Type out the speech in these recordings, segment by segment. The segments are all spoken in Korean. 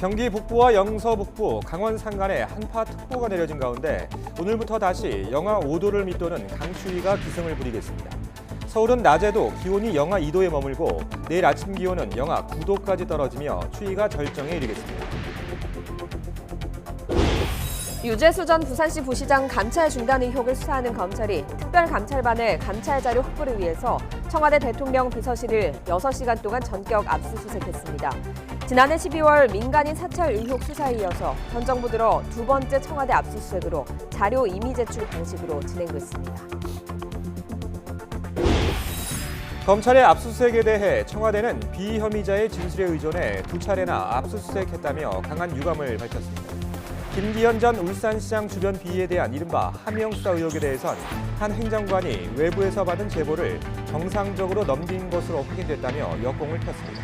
경기 북부와 영서 북부, 강원 산간에 한파특보가 내려진 가운데 오늘부터 다시 영하 5도를 밑도는 강추위가 기승을 부리겠습니다. 서울은 낮에도 기온이 영하 2도에 머물고 내일 아침 기온은 영하 9도까지 떨어지며 추위가 절정에 이르겠습니다. 유재수 전 부산시 부시장 감찰 중단 의혹을 수사하는 검찰이 특별감찰반의 감찰 자료 확보를 위해서 청와대 대통령 비서실을 6시간 동안 전격 압수수색했습니다. 지난해 12월 민간인 사찰 의혹 수사에 이어서 현 정부 들어 두 번째 청와대 압수수색으로 자료 임의 제출 방식으로 진행됐습니다. 검찰의 압수수색에 대해 청와대는 비혐의자의 진술에 의존해 두 차례나 압수수색했다며 강한 유감을 밝혔습니다. 김기현 전 울산시장 주변 비위에 대한 이른바 하명수사 의혹에 대해선 한 행정관이 외부에서 받은 제보를 정상적으로 넘긴 것으로 확인됐다며 역공을 폈습니다.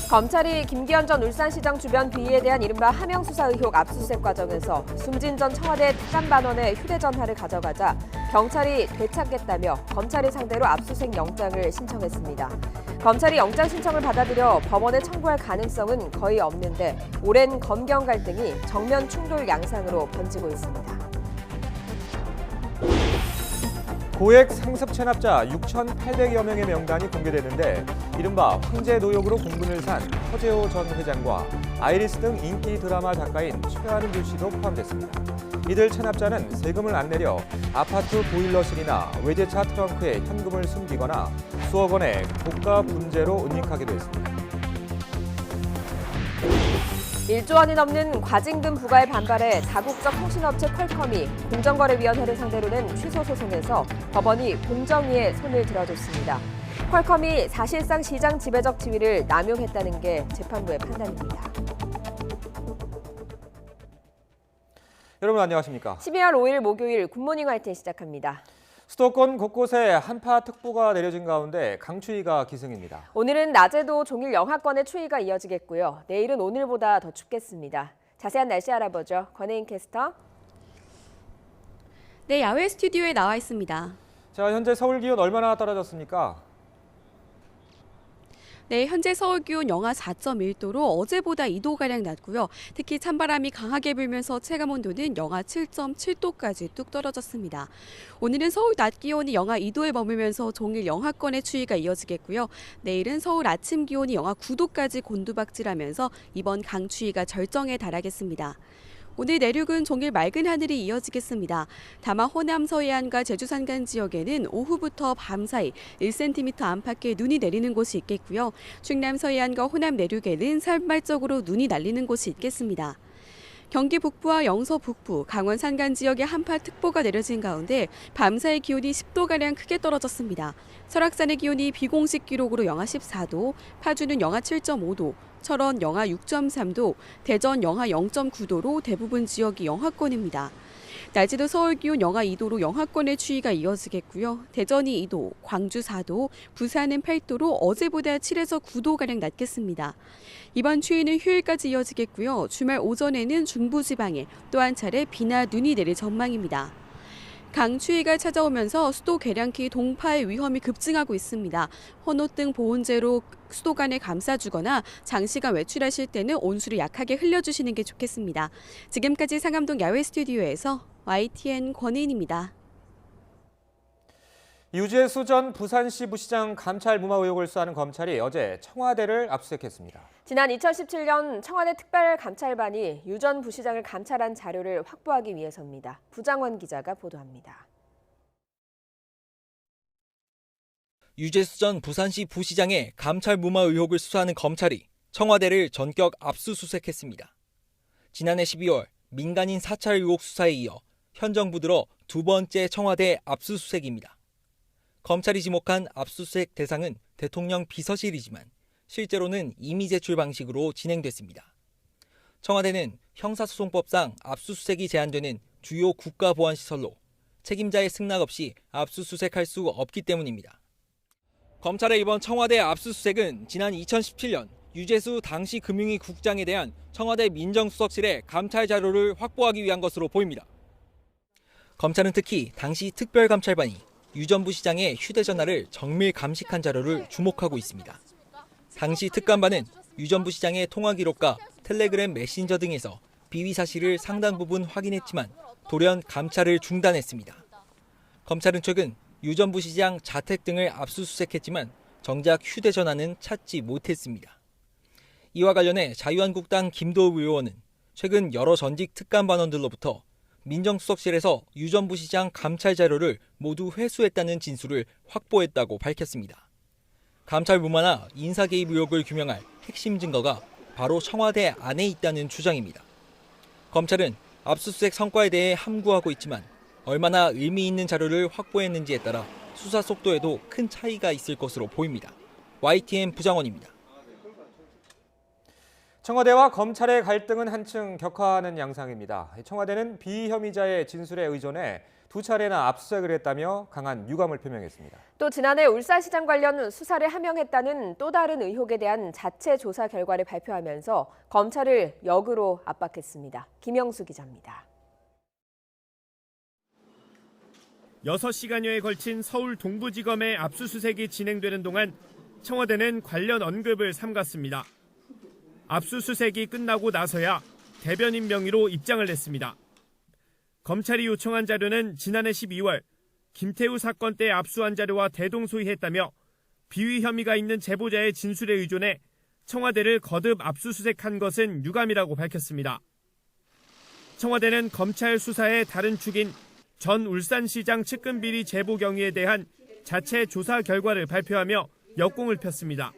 검찰이 김기현 전 울산시장 주변 비위에 대한 이른바 하명수사 의혹 압수수색 과정에서 숨진 전 청와대 특감반원의 휴대전화를 가져가자 경찰이 되찾겠다며 검찰이 상대로 압수수색 영장을 신청했습니다. 검찰이 영장 신청을 받아들여 법원에 청구할 가능성은 거의 없는데 오랜 검경 갈등이 정면 충돌 양상으로 번지고 있습니다. 고액 상습 체납자 6,800여 명의 명단이 공개됐는데 이른바 황제 노역으로 공분을 산 허재호 전 회장과 아이리스 등 인기 드라마 작가인 최하은주 씨도 포함됐습니다. 이들 체납자는 세금을 안 내려 아파트 보일러실이나 외제차 트렁크에 현금을 숨기거나 수억 원의 고가 분재로 은닉하기도 했습니다. 1조 원이 넘는 과징금 부과에 반발해 다국적 통신업체 퀄컴이 공정거래위원회를 상대로 낸 취소 소송에서 법원이 공정위에 손을 들어줬습니다. 퀄컴이 사실상 시장 지배적 지위를 남용했다는 게 재판부의 판단입니다. 여러분 안녕하십니까? 12월 5일 목요일 굿모닝 화이팅 시작합니다. 수도권 곳곳에 한파특보가 내려진 가운데 강추위가 기승입니다. 오늘은 낮에도 종일 영하권의 추위가 이어지겠고요. 내일은 오늘보다 더 춥겠습니다. 자세한 날씨 알아보죠. 권혜인 캐스터. 네, 야외 스튜디오에 나와 있습니다. 자, 현재 서울 기온 얼마나 떨어졌습니까? 네, 현재 서울 기온 영하 4.1도로 어제보다 2도가량 낮고요. 특히 찬바람이 강하게 불면서 체감온도는 영하 7.7도까지 뚝 떨어졌습니다. 오늘은 서울 낮 기온이 영하 2도에 머물면서 종일 영하권의 추위가 이어지겠고요. 내일은 서울 아침 기온이 영하 9도까지 곤두박질하면서 이번 강추위가 절정에 달하겠습니다. 오늘 내륙은 종일 맑은 하늘이 이어지겠습니다. 다만 호남 서해안과 제주 산간 지역에는 오후부터 밤 사이 1cm 안팎의 눈이 내리는 곳이 있겠고요. 충남 서해안과 호남 내륙에는 산발적으로 눈이 날리는 곳이 있겠습니다. 경기 북부와 영서 북부, 강원 산간 지역에 한파특보가 내려진 가운데 밤사이 기온이 10도가량 크게 떨어졌습니다. 설악산의 기온이 비공식 기록으로 영하 14도, 파주는 영하 7.5도, 철원 영하 6.3도, 대전 영하 0.9도로 대부분 지역이 영하권입니다. 낮에도 서울 기온 영하 2도로 영하권의 추위가 이어지겠고요. 대전이 2도, 광주 4도, 부산은 8도로 어제보다 7에서 9도가량 낮겠습니다. 이번 추위는 휴일까지 이어지겠고요. 주말 오전에는 중부지방에 또 한 차례 비나 눈이 내릴 전망입니다. 강추위가 찾아오면서 수도 계량기 동파의 위험이 급증하고 있습니다. 헌옷 보온재로 수도 간에 감싸주거나 장시간 외출하실 때는 온수를 약하게 흘려주시는 게 좋겠습니다. 지금까지 상암동 야외 스튜디오에서 YTN 권혜인입니다. 유재수 전 부산시 부시장 감찰 무마 의혹을 수사하는 검찰이 어제 청와대를 압수수색했습니다. 지난 2017년 청와대 특별감찰반이 유 전 부시장을 감찰한 자료를 확보하기 위해서입니다. 부장원 기자가 보도합니다. 유재수 전 부산시 부시장의 감찰 무마 의혹을 수사하는 검찰이 청와대를 전격 압수수색했습니다. 지난해 12월 민간인 사찰 의혹 수사에 이어 현 정부 들어 두 번째 청와대 압수수색입니다. 검찰이 지목한 압수수색 대상은 대통령 비서실이지만 실제로는 임의 제출 방식으로 진행됐습니다. 청와대는 형사소송법상 압수수색이 제한되는 주요 국가보안시설로 책임자의 승낙 없이 압수수색할 수 없기 때문입니다. 검찰의 이번 청와대 압수수색은 지난 2017년 유재수 당시 금융위 국장에 대한 청와대 민정수석실의 감찰 자료를 확보하기 위한 것으로 보입니다. 검찰은 특히 당시 특별감찰반이 유 전 부시장의 휴대전화를 정밀 감식한 자료를 주목하고 있습니다. 당시 특감반은 유 전 부시장의 통화 기록과 텔레그램 메신저 등에서 비위 사실을 상당 부분 확인했지만 돌연 감찰을 중단했습니다. 검찰은 최근 유 전 부시장 자택 등을 압수수색했지만 정작 휴대전화는 찾지 못했습니다. 이와 관련해 자유한국당 김도읍 의원은 최근 여러 전직 특감반원들로부터 민정수석실에서 유 전 부시장 감찰 자료를 모두 회수했다는 진술을 확보했다고 밝혔습니다. 감찰 무마나 인사 개입 의혹을 규명할 핵심 증거가 바로 청와대 안에 있다는 주장입니다. 검찰은 압수수색 성과에 대해 함구하고 있지만 얼마나 의미 있는 자료를 확보했는지에 따라 수사 속도에도 큰 차이가 있을 것으로 보입니다. YTN 부장원입니다. 청와대와 검찰의 갈등은 한층 격화하는 양상입니다. 청와대는 비위 혐의자의 진술에 의존해 두 차례나 압수수색을 했다며 강한 유감을 표명했습니다. 또 지난해 울산시장 관련 수사를 함영했다는 또 다른 의혹에 대한 자체 조사 결과를 발표하면서 검찰을 역으로 압박했습니다. 김영수 기자입니다. 6시간여에 걸친 서울 동부지검의 압수수색이 진행되는 동안 청와대는 관련 언급을 삼갔습니다. 압수수색이 끝나고 나서야 대변인 명의로 입장을 냈습니다. 검찰이 요청한 자료는 지난해 12월 김태우 사건 때 압수한 자료와 대동소이했다며 비위 혐의가 있는 제보자의 진술에 의존해 청와대를 거듭 압수수색한 것은 유감이라고 밝혔습니다. 청와대는 검찰 수사의 다른 축인 전 울산시장 측근비리 제보 경위에 대한 자체 조사 결과를 발표하며 역공을 폈습니다.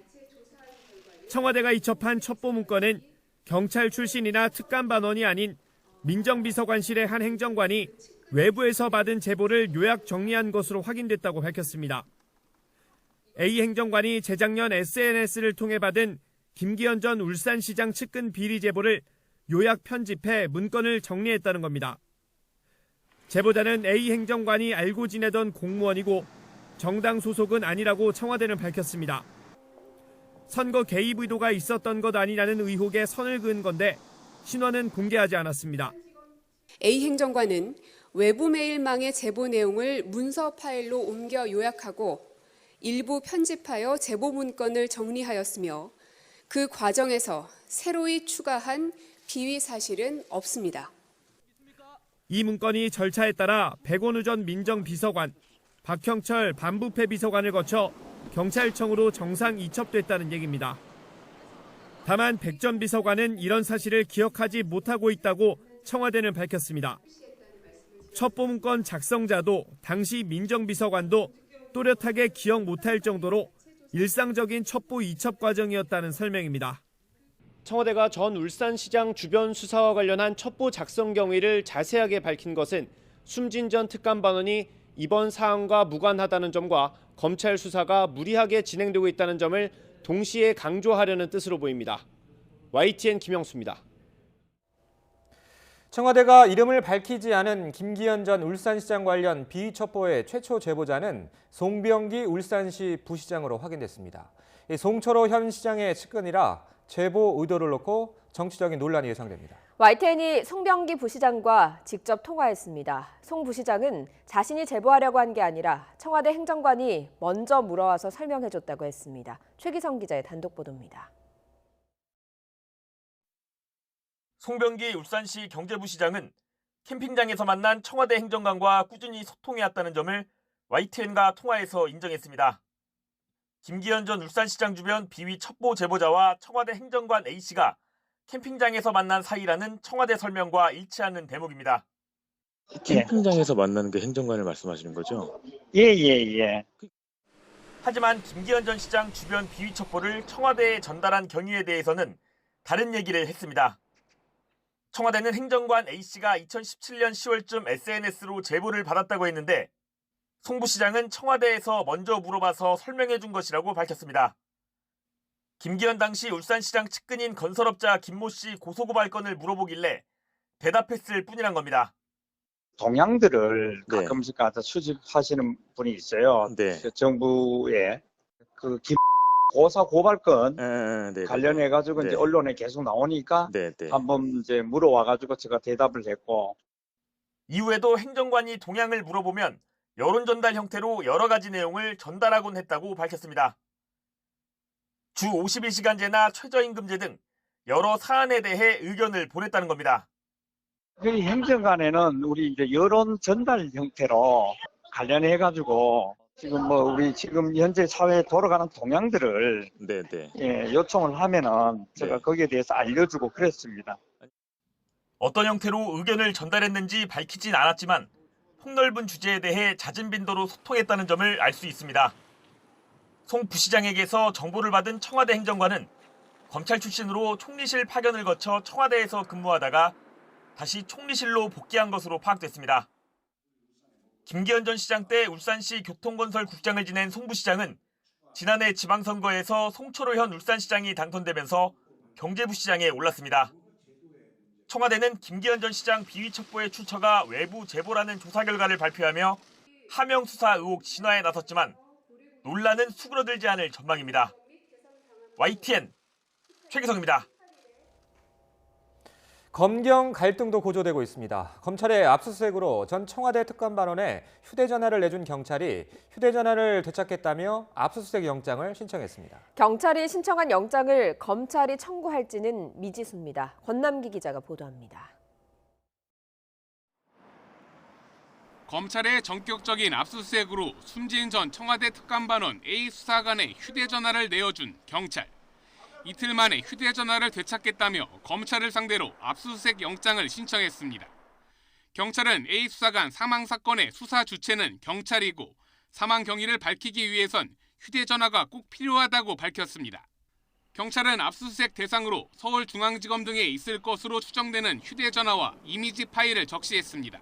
청와대가 이첩한 첩보 문건은 경찰 출신이나 특감반원이 아닌 민정비서관실의 한 행정관이 외부에서 받은 제보를 요약 정리한 것으로 확인됐다고 밝혔습니다. A 행정관이 재작년 SNS를 통해 받은 김기현 전 울산시장 측근 비리 제보를 요약 편집해 문건을 정리했다는 겁니다. 제보자는 A 행정관이 알고 지내던 공무원이고 정당 소속은 아니라고 청와대는 밝혔습니다. 선거 개입 의도가 있었던 것 아니냐는 의혹에 선을 그은 건데 신원은 공개하지 않았습니다. A 행정관은 외부 메일망의 제보 내용을 문서 파일로 옮겨 요약하고 일부 편집하여 제보 문건을 정리하였으며 그 과정에서 새로이 추가한 비위 사실은 없습니다. 이 문건이 절차에 따라 백원우 전 민정비서관, 박형철 반부패 비서관을 거쳐 경찰청으로 정상 이첩됐다는 얘기입니다. 다만 백 전 비서관은 이런 사실을 기억하지 못하고 있다고 청와대는 밝혔습니다. 첩보 문건 작성자도 당시 민정비서관도 또렷하게 기억 못할 정도로 일상적인 첩보 이첩 과정이었다는 설명입니다. 청와대가 전 울산시장 주변 수사와 관련한 첩보 작성 경위를 자세하게 밝힌 것은 숨진 전 특감반원이 이번 사안과 무관하다는 점과 검찰 수사가 무리하게 진행되고 있다는 점을 동시에 강조하려는 뜻으로 보입니다. YTN 김영수입니다. 청와대가 이름을 밝히지 않은 김기현 전 울산시장 관련 비위 첩보의 최초 제보자는 송병기 울산시 부시장으로 확인됐습니다. 송철호 현 시장의 측근이라 제보 의도를 놓고 정치적인 논란이 예상됩니다. YTN이 송병기 부시장과 직접 통화했습니다. 송 부시장은 자신이 제보하려고 한 게 아니라 청와대 행정관이 먼저 물어와서 설명해줬다고 했습니다. 최기성 기자의 단독 보도입니다. 송병기 울산시 경제부시장은 캠핑장에서 만난 청와대 행정관과 꾸준히 소통해왔다는 점을 YTN과 통화에서 인정했습니다. 김기현 전 울산시장 주변 비위 첩보 제보자와 청와대 행정관 A씨가 캠핑장에서 만난 사이라는 청와대 설명과 일치하는 대목입니다. 캠핑장에서 만나는 그 행정관을 말씀하시는 거죠? 예. 하지만 김기현 전 시장 주변 비위 첩보를 청와대에 전달한 경위에 대해서는 다른 얘기를 했습니다. 청와대는 행정관 A씨가 2017년 10월쯤 SNS로 제보를 받았다고 했는데 송 부시장은 청와대에서 먼저 물어봐서 설명해 준 것이라고 밝혔습니다. 김기현 당시 울산시장 측근인 건설업자 김모 씨 고소고발 건을 물어보길래 대답했을 뿐이란 겁니다. 동향들을 가끔씩 가서 수집하시는 분이 있어요. 네. 정부에 그 김 고사 고발건 네. 관련해 가지고 네. 이제 언론에 계속 나오니까 네. 한번 이제 물어와 가지고 제가 대답을 했고 이후에도 행정관이 동향을 물어보면 여론 전달 형태로 여러 가지 내용을 전달하곤 했다고 밝혔습니다. 주 52시간제나 최저임금제 등 여러 사안에 대해 의견을 보냈다는 겁니다. 그 행정관에는 우리 이제 여론 전달 형태로 관련해가지고 지금 우리 지금 현재 사회에 돌아가는 동향들을 네네. 요청을 하면은 제가 네. 거기에 대해서 알려주고 그랬습니다. 어떤 형태로 의견을 전달했는지 밝히진 않았지만 폭넓은 주제에 대해 잦은 빈도로 소통했다는 점을 알 수 있습니다. 송 부시장에게서 정보를 받은 청와대 행정관은 검찰 출신으로 총리실 파견을 거쳐 청와대에서 근무하다가 다시 총리실로 복귀한 것으로 파악됐습니다. 김기현 전 시장 때 울산시 교통건설국장을 지낸 송 부시장은 지난해 지방선거에서 송철호 현 울산시장이 당선되면서 경제부시장에 올랐습니다. 청와대는 김기현 전 시장 비위 첩보의 출처가 외부 제보라는 조사 결과를 발표하며 하명 수사 의혹 진화에 나섰지만 논란은 수그러들지 않을 전망입니다. YTN 최기성입니다. 검경 갈등도 고조되고 있습니다. 검찰의 압수수색으로 전 청와대 특감반원에 휴대전화를 내준 경찰이 휴대전화를 되찾겠다며 압수수색 영장을 신청했습니다. 경찰이 신청한 영장을 검찰이 청구할지는 미지수입니다. 권남기 기자가 보도합니다. 검찰의 전격적인 압수수색으로 숨진 전 청와대 특감반원 A 수사관의 휴대전화를 내어준 경찰. 이틀 만에 휴대전화를 되찾겠다며 검찰을 상대로 압수수색 영장을 신청했습니다. 경찰은 A 수사관 사망 사건의 수사 주체는 경찰이고 사망 경위를 밝히기 위해선 휴대전화가 꼭 필요하다고 밝혔습니다. 경찰은 압수수색 대상으로 서울중앙지검 등에 있을 것으로 추정되는 휴대전화와 이미지 파일을 적시했습니다.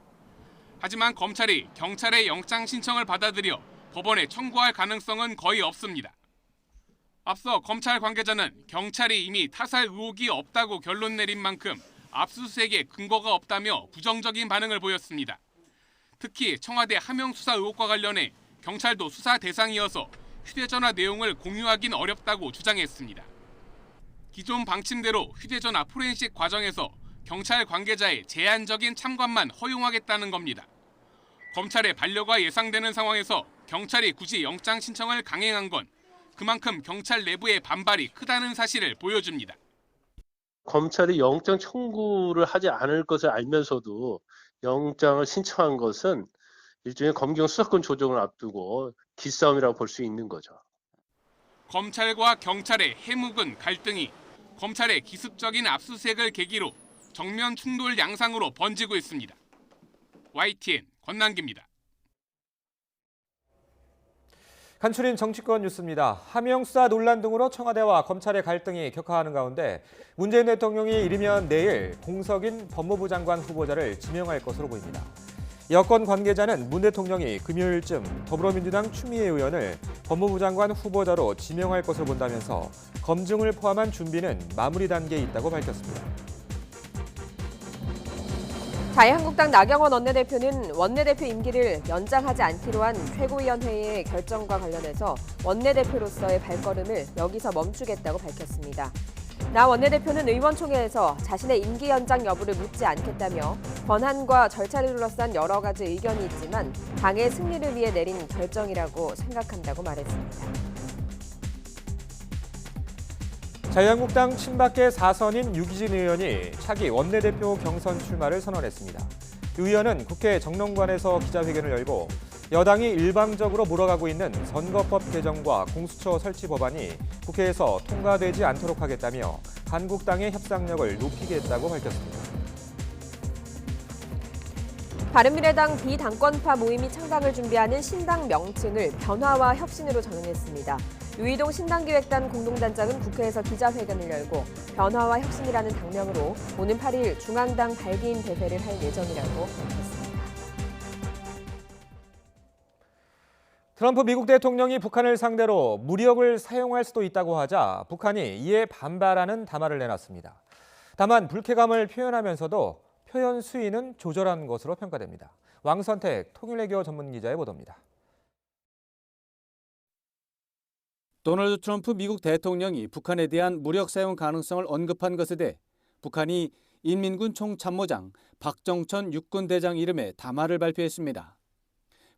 하지만 검찰이 경찰의 영장 신청을 받아들여 법원에 청구할 가능성은 거의 없습니다. 앞서 검찰 관계자는 경찰이 이미 타살 의혹이 없다고 결론 내린 만큼 압수수색에 근거가 없다며 부정적인 반응을 보였습니다. 특히 청와대 하명 수사 의혹과 관련해 경찰도 수사 대상이어서 휴대전화 내용을 공유하긴 어렵다고 주장했습니다. 기존 방침대로 휴대전화 포렌식 과정에서 경찰 관계자의 제한적인 참관만 허용하겠다는 겁니다. 검찰의 반려가 예상되는 상황에서 경찰이 굳이 영장 신청을 강행한 건 그만큼 경찰 내부의 반발이 크다는 사실을 보여줍니다. 검찰이 영장 청구를 하지 않을 것을 알면서도 영장을 신청한 것은 일종의 검경 수사권 조정을 앞두고 기싸움이라고 볼 수 있는 거죠. 검찰과 경찰의 해묵은 갈등이 검찰의 기습적인 압수수색을 계기로 정면 충돌 양상으로 번지고 있습니다. YTN 권남기입니다. 간추린 정치권 뉴스입니다. 하명 수사 논란 등으로 청와대와 검찰의 갈등이 격화하는 가운데 문재인 대통령이 이르면 내일 공석인 법무부 장관 후보자를 지명할 것으로 보입니다. 여권 관계자는 문 대통령이 금요일쯤 더불어민주당 추미애 의원을 법무부 장관 후보자로 지명할 것으로 본다면서 검증을 포함한 준비는 마무리 단계에 있다고 밝혔습니다. 자유한국당 나경원 원내대표는 원내대표 임기를 연장하지 않기로 한 최고위원회의 결정과 관련해서 원내대표로서의 발걸음을 여기서 멈추겠다고 밝혔습니다. 나 원내대표는 의원총회에서 자신의 임기 연장 여부를 묻지 않겠다며 권한과 절차를 둘러싼 여러 가지 의견이 있지만 당의 승리를 위해 내린 결정이라고 생각한다고 말했습니다. 자유한국당 친박계 4선인 유기진 의원이 차기 원내대표 경선 출마를 선언했습니다. 유 의원은 국회 정론관에서 기자회견을 열고 여당이 일방적으로 몰아가고 있는 선거법 개정과 공수처 설치 법안이 국회에서 통과되지 않도록 하겠다며 한국당의 협상력을 높이겠다고 밝혔습니다. 바른미래당 비당권파 모임이 창당을 준비하는 신당 명칭을 변화와 혁신으로 정했습니다. 유이동 신당기획단 공동단장은 국회에서 기자회견을 열고 변화와 혁신이라는 당명으로 오는 8일 중앙당 발기인 대회를 할 예정이라고 밝혔습니다. 트럼프 미국 대통령이 북한을 상대로 무력을 사용할 수도 있다고 하자 북한이 이에 반발하는 담화를 내놨습니다. 다만 불쾌감을 표현하면서도 표현 수위는 조절한 것으로 평가됩니다. 왕선택 통일외교 전문기자의 보도입니다. 도널드 트럼프 미국 대통령이 북한에 대한 무력 사용 가능성을 언급한 것에 대해 북한이 인민군 총참모장 박정천 육군대장 이름의 담화를 발표했습니다.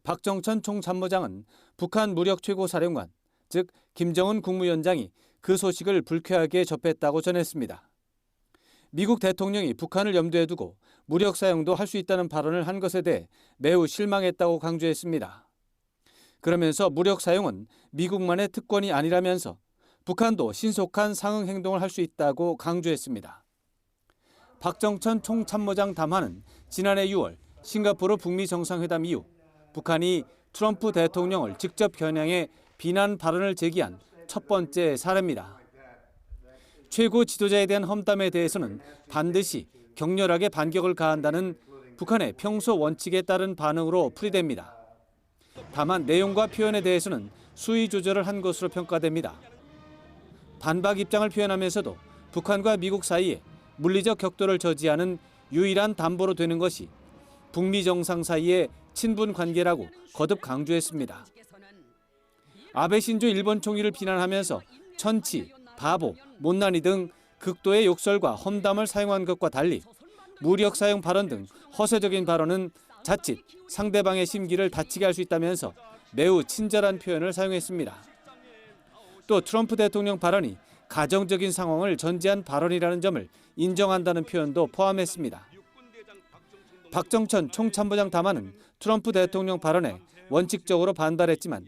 박정천 총참모장은 북한 무력 최고사령관, 즉 김정은 국무위원장이 그 소식을 불쾌하게 접했다고 전했습니다. 미국 대통령이 북한을 염두에 두고 무력 사용도 할 수 있다는 발언을 한 것에 대해 매우 실망했다고 강조했습니다. 그러면서 무력 사용은 미국만의 특권이 아니라면서 북한도 신속한 상응 행동을 할 수 있다고 강조했습니다. 박정천 총참모장 담화는 지난해 6월 싱가포르 북미 정상회담 이후 북한이 트럼프 대통령을 직접 겨냥해 비난 발언을 제기한 첫 번째 사례입니다. 최고 지도자에 대한 험담에 대해서는 반드시 격렬하게 반격을 가한다는 북한의 평소 원칙에 따른 반응으로 풀이됩니다. 다만 내용과 표현에 대해서는 수위 조절을 한 것으로 평가됩니다. 반박 입장을 표현하면서도 북한과 미국 사이에 물리적 격돌을 저지하는 유일한 담보로 되는 것이 북미 정상 사이의 친분 관계라고 거듭 강조했습니다. 아베 신조 일본 총리를 비난하면서 천치, 바보, 못난이 등 극도의 욕설과 험담을 사용한 것과 달리 무력 사용 발언 등 허세적인 발언은 자칫 상대방의 심기를 다치게 할 수 있다면서 매우 친절한 표현을 사용했습니다. 또 트럼프 대통령 발언이 가정적인 상황을 전제한 발언이라는 점을 인정한다는 표현도 포함했습니다. 박정천 총참모장 담화는 트럼프 대통령 발언에 원칙적으로 반발했지만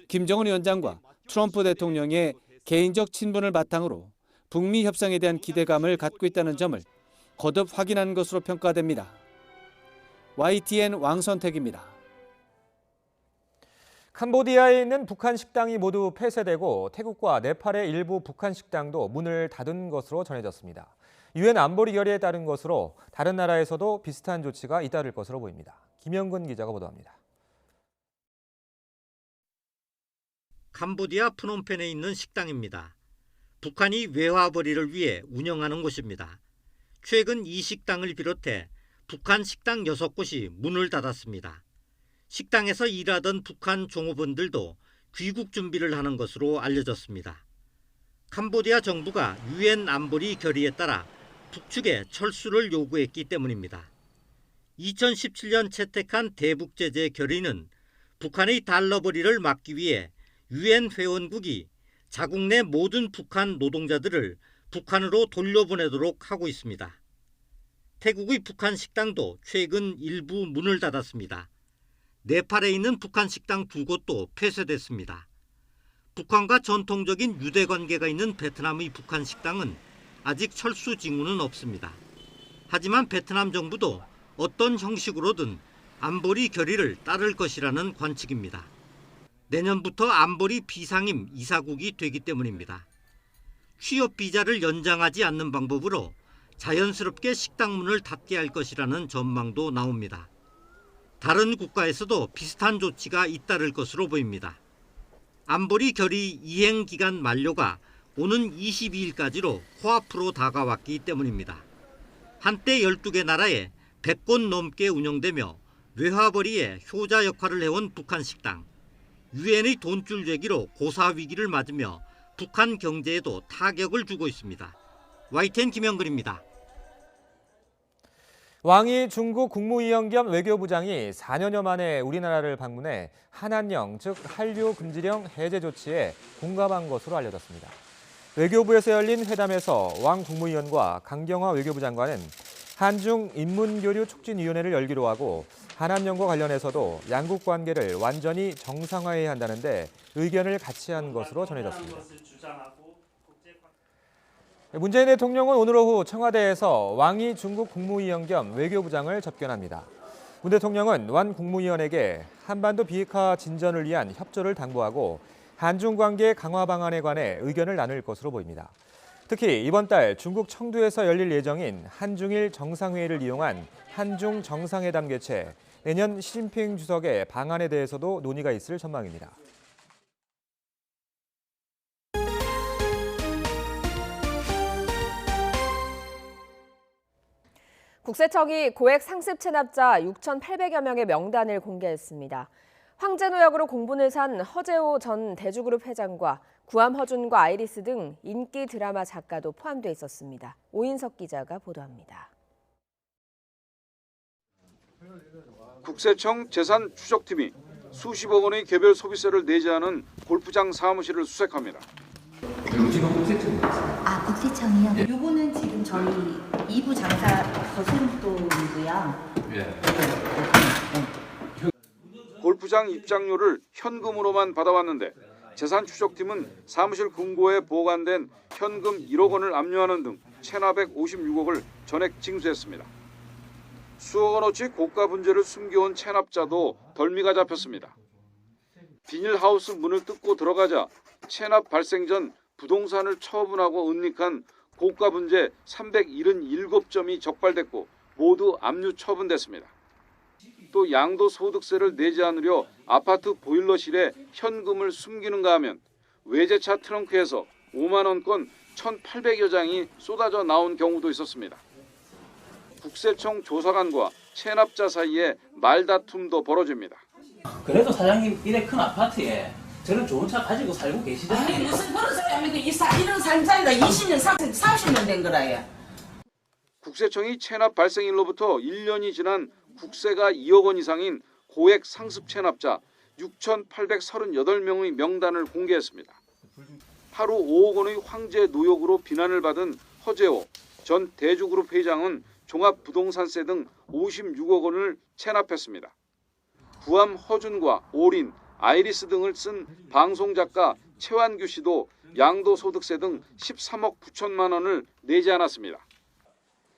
김정은 위원장과 트럼프 대통령의 개인적 친분을 바탕으로 북미 협상에 대한 기대감을 갖고 있다는 점을 거듭 확인한 것으로 평가됩니다. YTN 왕선택입니다. 캄보디아에 있는 북한 식당이 모두 폐쇄되고 태국과 네팔의 일부 북한 식당도 문을 닫은 것으로 전해졌습니다. 유엔 안보리 결의에 따른 것으로 다른 나라에서도 비슷한 조치가 잇따를 것으로 보입니다. 김영근 기자가 보도합니다. 캄보디아 프놈펜에 있는 식당입니다. 북한이 외화벌이를 위해 운영하는 곳입니다. 최근 이 식당을 비롯해 북한 식당 6곳이 문을 닫았습니다. 식당에서 일하던 북한 종업원들도 귀국 준비를 하는 것으로 알려졌습니다. 캄보디아 정부가 유엔 안보리 결의에 따라 북측에 철수를 요구했기 때문입니다. 2017년 채택한 대북제재 결의는 북한의 달러벌이를 막기 위해 유엔 회원국이 자국 내 모든 북한 노동자들을 북한으로 돌려보내도록 하고 있습니다. 태국의 북한 식당도 최근 일부 문을 닫았습니다. 네팔에 있는 북한 식당 2곳도 폐쇄됐습니다. 북한과 전통적인 유대 관계가 있는 베트남의 북한 식당은 아직 철수 징후는 없습니다. 하지만 베트남 정부도 어떤 형식으로든 안보리 결의를 따를 것이라는 관측입니다. 내년부터 안보리 비상임 이사국이 되기 때문입니다. 취업 비자를 연장하지 않는 방법으로 자연스럽게 식당 문을 닫게 할 것이라는 전망도 나옵니다. 다른 국가에서도 비슷한 조치가 잇따를 것으로 보입니다. 안보리 결의 이행 기간 만료가 오는 22일까지로 코앞으로 다가왔기 때문입니다. 한때 12개 나라에 100곳 넘게 운영되며 외화벌이의 효자 역할을 해온 북한 식당. 유엔의 돈줄 제기로 고사 위기를 맞으며 북한 경제에도 타격을 주고 있습니다. YTN 김영근입니다. 왕이 중국 국무위원 겸 외교부장이 4년여 만에 우리나라를 방문해 한한령, 즉 한류 금지령 해제 조치에 공감한 것으로 알려졌습니다. 외교부에서 열린 회담에서 왕 국무위원과 강경화 외교부 장관은 한중 인문교류 촉진위원회를 열기로 하고 한한령과 관련해서도 양국 관계를 완전히 정상화해야 한다는데 의견을 같이 한 것으로 전해졌습니다. 문재인 대통령은 오늘 오후 청와대에서 왕이 중국 국무위원 겸 외교부장을 접견합니다. 문 대통령은 왕 국무위원에게 한반도 비핵화 진전을 위한 협조를 당부하고 한중 관계 강화 방안에 관해 의견을 나눌 것으로 보입니다. 특히 이번 달 중국 청두에서 열릴 예정인 한중일 정상회의를 이용한 한중 정상회담 개최, 내년 시진핑 주석의 방안에 대해서도 논의가 있을 전망입니다. 국세청이 고액 상습 체납자 6,800여 명의 명단을 공개했습니다. 황제노역으로 공분을 산 허재호 전 대주그룹 회장과 구암 허준과 아이리스 등 인기 드라마 작가도 포함돼 있었습니다. 오인석 기자가 보도합니다. 국세청 재산추적팀이 수십억 원의 개별 소비세를 내지 않은 골프장 사무실을 수색합니다. 지금 국세청이 있습니다. 아, 국세청이요? 예. 요거는 지금 저희 2부 장사 거소름돈이고요. 예. 골프장 입장료를 현금으로만 받아왔는데 재산추적팀은 사무실 금고에 보관된 현금 1억 원을 압류하는 등 1,456억을 전액 징수했습니다. 수억 원어치 고가 분재를 숨겨온 체납자도 덜미가 잡혔습니다. 비닐하우스 문을 뜯고 들어가자 체납 발생 전 부동산을 처분하고 은닉한 고가 분재 377점이 적발됐고 모두 압류 처분됐습니다. 또 양도소득세를 내지 않으려 아파트 보일러실에 현금을 숨기는가 하면 외제차 트렁크에서 5만 원권 1,800여 장이 쏟아져 나온 경우도 있었습니다. 국세청 조사관과 체납자 사이에 말다툼도 벌어집니다. 그래도 사장님 이래 큰 아파트에 저런 좋은 차 가지고 살고 계시잖아요. 아니 무슨 그런 소리 합니까? 이런 삶살이가 20년, 30년 된 거라요. 국세청이 체납 발생일로부터 1년이 지난 국세가 2억 원 이상인 고액 상습 체납자 6,838명의 명단을 공개했습니다. 하루 5억 원의 황제 노역으로 비난을 받은 허재호 전 대주그룹 회장은 종합부동산세 등 56억 원을 체납했습니다. 부암 허준과 올인, 아이리스 등을 쓴 방송작가 최완규 씨도 양도소득세 등 13억 9천만 원을 내지 않았습니다.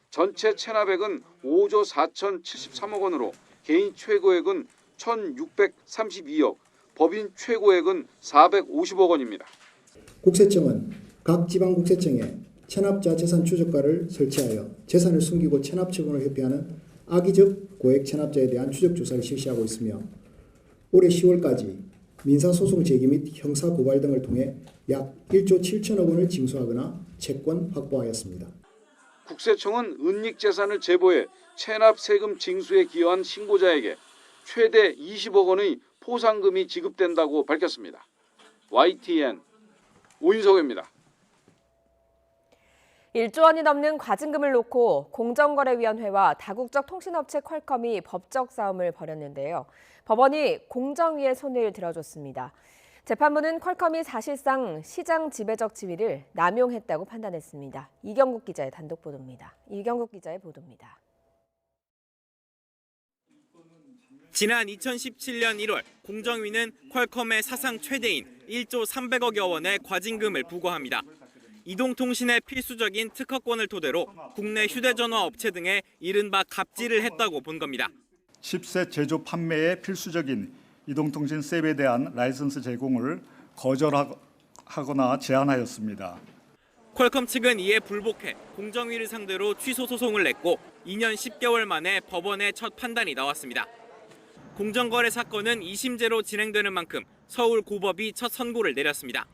전체 체납액은 5조 4,073억 원으로 개인 최고액은 1,632억, 법인 최고액은 450억 원입니다. 국세청은 각 지방국세청에 체납자 재산 추적과를 설치하여 재산을 숨기고 체납 처분을 회피하는 악의적 고액 체납자에 대한 추적 조사를 실시하고 있으며 올해 10월까지 민사소송 제기 및 형사 고발 등을 통해 약 1조 7천억 원을 징수하거나 채권 확보하였습니다. 국세청은 은닉 재산을 제보해 체납 세금 징수에 기여한 신고자에게 최대 20억 원의 포상금이 지급된다고 밝혔습니다. YTN 오인석입니다. 1조 원이 넘는 과징금을 놓고 공정거래위원회와 다국적 통신업체 퀄컴이 법적 싸움을 벌였는데요. 법원이 공정위에 손을 들어줬습니다. 재판부는 퀄컴이 사실상 시장 지배적 지위를 남용했다고 판단했습니다. 이경국 기자의 단독 보도입니다. 지난 2017년 1월 공정위는 퀄컴의 사상 최대인 1조 300억여 원의 과징금을 부과합니다. 이동통신의 필수적인 특허권을 토대로 국내 휴대전화 업체 등에 이른바 갑질을 했다고 본 겁니다. 칩셋 제조 판매에 필수적인 이동통신 셉에 대한 라이선스 제공을 거절하거나 제한하였습니다. 퀄컴 측은 이에 불복해 공정위를 상대로 취소 소송을 냈고 2년 10개월 만에 법원의 첫 판단이 나왔습니다. 공정거래 사건은 2심제로 진행되는 만큼 서울고법이 첫 선고를 내렸습니다.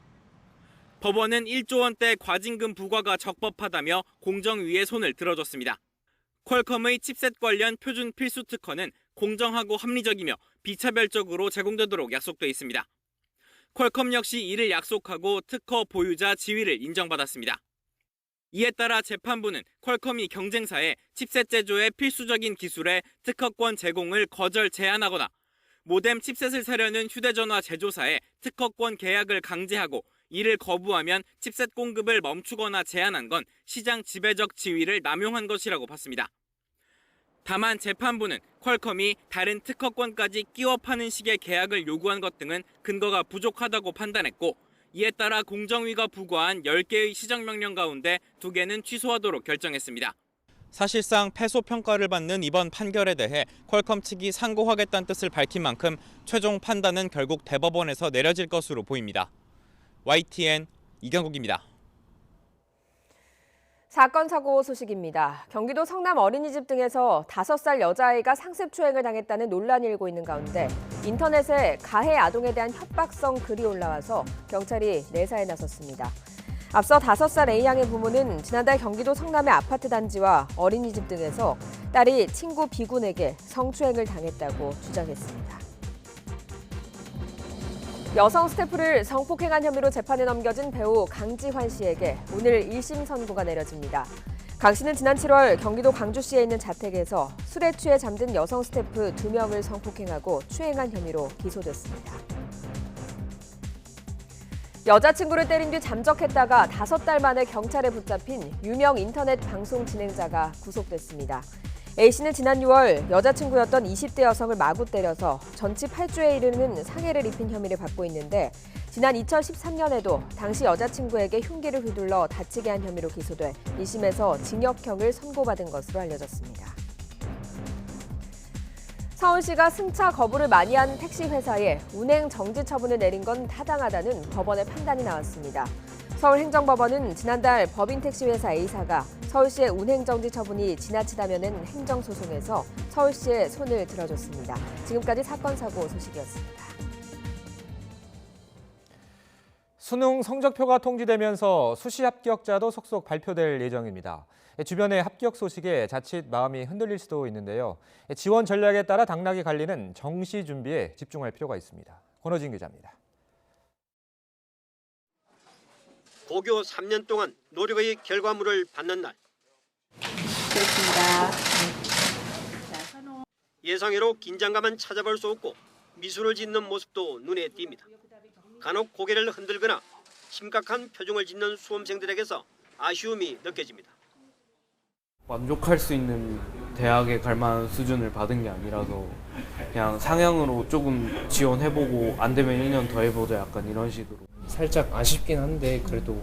법원은 1조 원대 과징금 부과가 적법하다며 공정위에 손을 들어줬습니다. 퀄컴의 칩셋 관련 표준 필수 특허는 공정하고 합리적이며 비차별적으로 제공되도록 약속돼 있습니다. 퀄컴 역시 이를 약속하고 특허 보유자 지위를 인정받았습니다. 이에 따라 재판부는 퀄컴이 경쟁사에 칩셋 제조의 필수적인 기술의 특허권 제공을 거절 제한하거나 모뎀 칩셋을 사려는 휴대전화 제조사에 특허권 계약을 강제하고 이를 거부하면 칩셋 공급을 멈추거나 제한한 건 시장 지배적 지위를 남용한 것이라고 봤습니다. 다만 재판부는 퀄컴이 다른 특허권까지 끼워 파는 식의 계약을 요구한 것 등은 근거가 부족하다고 판단했고 이에 따라 공정위가 부과한 10개의 시정명령 가운데 2개는 취소하도록 결정했습니다. 사실상 패소 평가를 받는 이번 판결에 대해 퀄컴 측이 상고하겠다는 뜻을 밝힌 만큼 최종 판단은 결국 대법원에서 내려질 것으로 보입니다. YTN 이경국입니다. 사건 사고 소식입니다. 경기도 성남 어린이집 등에서 5살 여자아이가 상습추행을 당했다는 논란이 일고 있는 가운데 인터넷에 가해 아동에 대한 협박성 글이 올라와서 경찰이 내사에 나섰습니다. 앞서 5살 A양의 부모는 지난달 경기도 성남의 아파트 단지와 어린이집 등에서 딸이 친구 B군에게 성추행을 당했다고 주장했습니다. 여성 스태프를 성폭행한 혐의로 재판에 넘겨진 배우 강지환 씨에게 오늘 1심 선고가 내려집니다. 강 씨는 지난 7월 경기도 광주시에 있는 자택에서 술에 취해 잠든 여성 스태프 2명을 성폭행하고 추행한 혐의로 기소됐습니다. 여자친구를 때린 뒤 잠적했다가 5달 만에 경찰에 붙잡힌 유명 인터넷 방송 진행자가 구속됐습니다. A씨는 지난 6월 여자친구였던 20대 여성을 마구 때려서 전치 8주에 이르는 상해를 입힌 혐의를 받고 있는데 지난 2013년에도 당시 여자친구에게 흉기를 휘둘러 다치게 한 혐의로 기소돼 1심에서 징역형을 선고받은 것으로 알려졌습니다. 서울시가 승차 거부를 많이 한 택시 회사에 운행 정지 처분을 내린 건 타당하다는 법원의 판단이 나왔습니다. 서울행정법원은 지난달 법인택시 회사 A사가 서울시의 운행정지 처분이 지나치다면은 행정소송에서 서울시의 손을 들어줬습니다. 지금까지 사건 사고 소식이었습니다. 수능 성적표가 통지되면서 수시 합격자도 속속 발표될 예정입니다. 주변의 합격 소식에 자칫 마음이 흔들릴 수도 있는데요. 지원 전략에 따라 당락이 갈리는 정시 준비에 집중할 필요가 있습니다. 권호진 기자입니다. 고교 3년 동안 노력의 결과물을 받는 날. 그렇습니다. 예상외로 긴장감은 찾아볼 수 없고 미소를 짓는 모습도 눈에 띕니다. 간혹 고개를 흔들거나 심각한 표정을 짓는 수험생들에게서 아쉬움이 느껴집니다. 만족할 수 있는 대학에 갈 만한 수준을 받은 게 아니라서 그냥 상향으로 조금 지원해보고 안 되면 1년 더 해보자 약간 이런 식으로. 살짝 아쉽긴 한데 그래도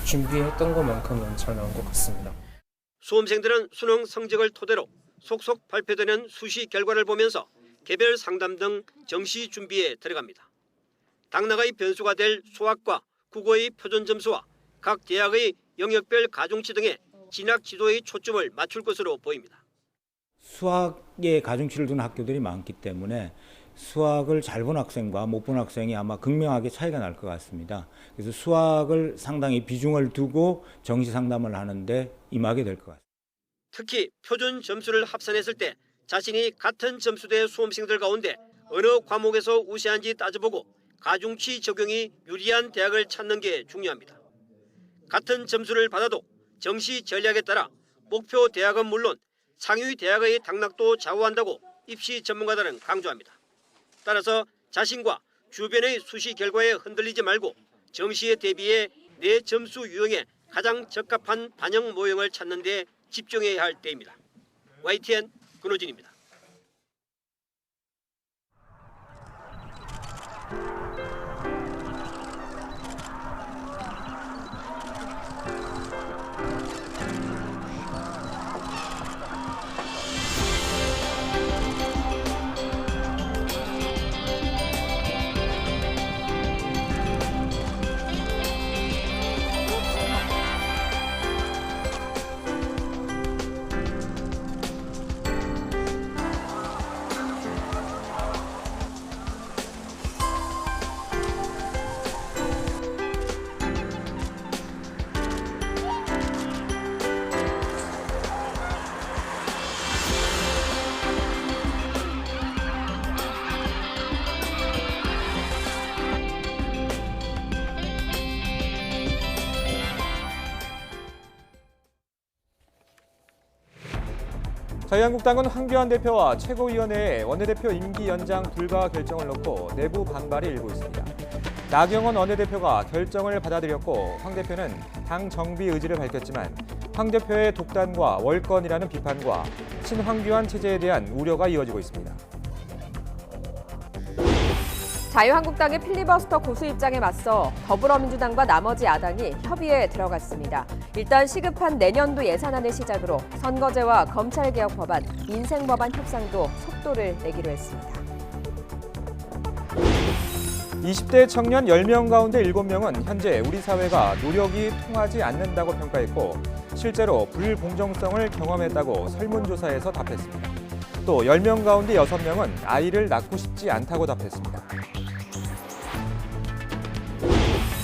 준비했던 것만큼은 잘 나온 것 같습니다. 수험생들은 수능 성적을 토대로 속속 발표되는 수시 결과를 보면서 개별 상담 등 정시 준비에 들어갑니다. 당락의 변수가 될 수학과 국어의 표준 점수와 각 대학의 영역별 가중치 등의 진학 지도의 초점을 맞출 것으로 보입니다. 수학에 가중치를 두는 학교들이 많기 때문에 수학을 잘 본 학생과 못 본 학생이 아마 극명하게 차이가 날 것 같습니다. 그래서 수학을 상당히 비중을 두고 정시 상담을 하는데 임하게 될 것 같습니다. 특히 표준 점수를 합산했을 때 자신이 같은 점수대 수험생들 가운데 어느 과목에서 우세한지 따져보고 가중치 적용이 유리한 대학을 찾는 게 중요합니다. 같은 점수를 받아도 정시 전략에 따라 목표 대학은 물론 상위 대학의 당락도 좌우한다고 입시 전문가들은 강조합니다. 따라서 자신과 주변의 수시 결과에 흔들리지 말고 정시에 대비해 내 점수 유형에 가장 적합한 반영 모형을 찾는 데 집중해야 할 때입니다. YTN 근호진입니다. 자유한국당은 황교안 대표와 최고위원회에 원내대표 임기 연장 불가 결정을 놓고 내부 반발이 일고 있습니다. 나경원 원내대표가 결정을 받아들였고 황 대표는 당 정비 의지를 밝혔지만 황 대표의 독단과 월권이라는 비판과 친황교안 체제에 대한 우려가 이어지고 있습니다. 자유한국당의 필리버스터 고수 입장에 맞서 더불어민주당과 나머지 야당이 협의에 들어갔습니다. 일단 시급한 내년도 예산안을 시작으로 선거제와 검찰개혁 법안, 민생법안 협상도 속도를 내기로 했습니다. 20대 청년 10명 가운데 7명은 현재 우리 사회가 노력이 통하지 않는다고 평가했고 실제로 불공정성을 경험했다고 설문조사에서 답했습니다. 또 10명 가운데 6명은 아이를 낳고 싶지 않다고 답했습니다.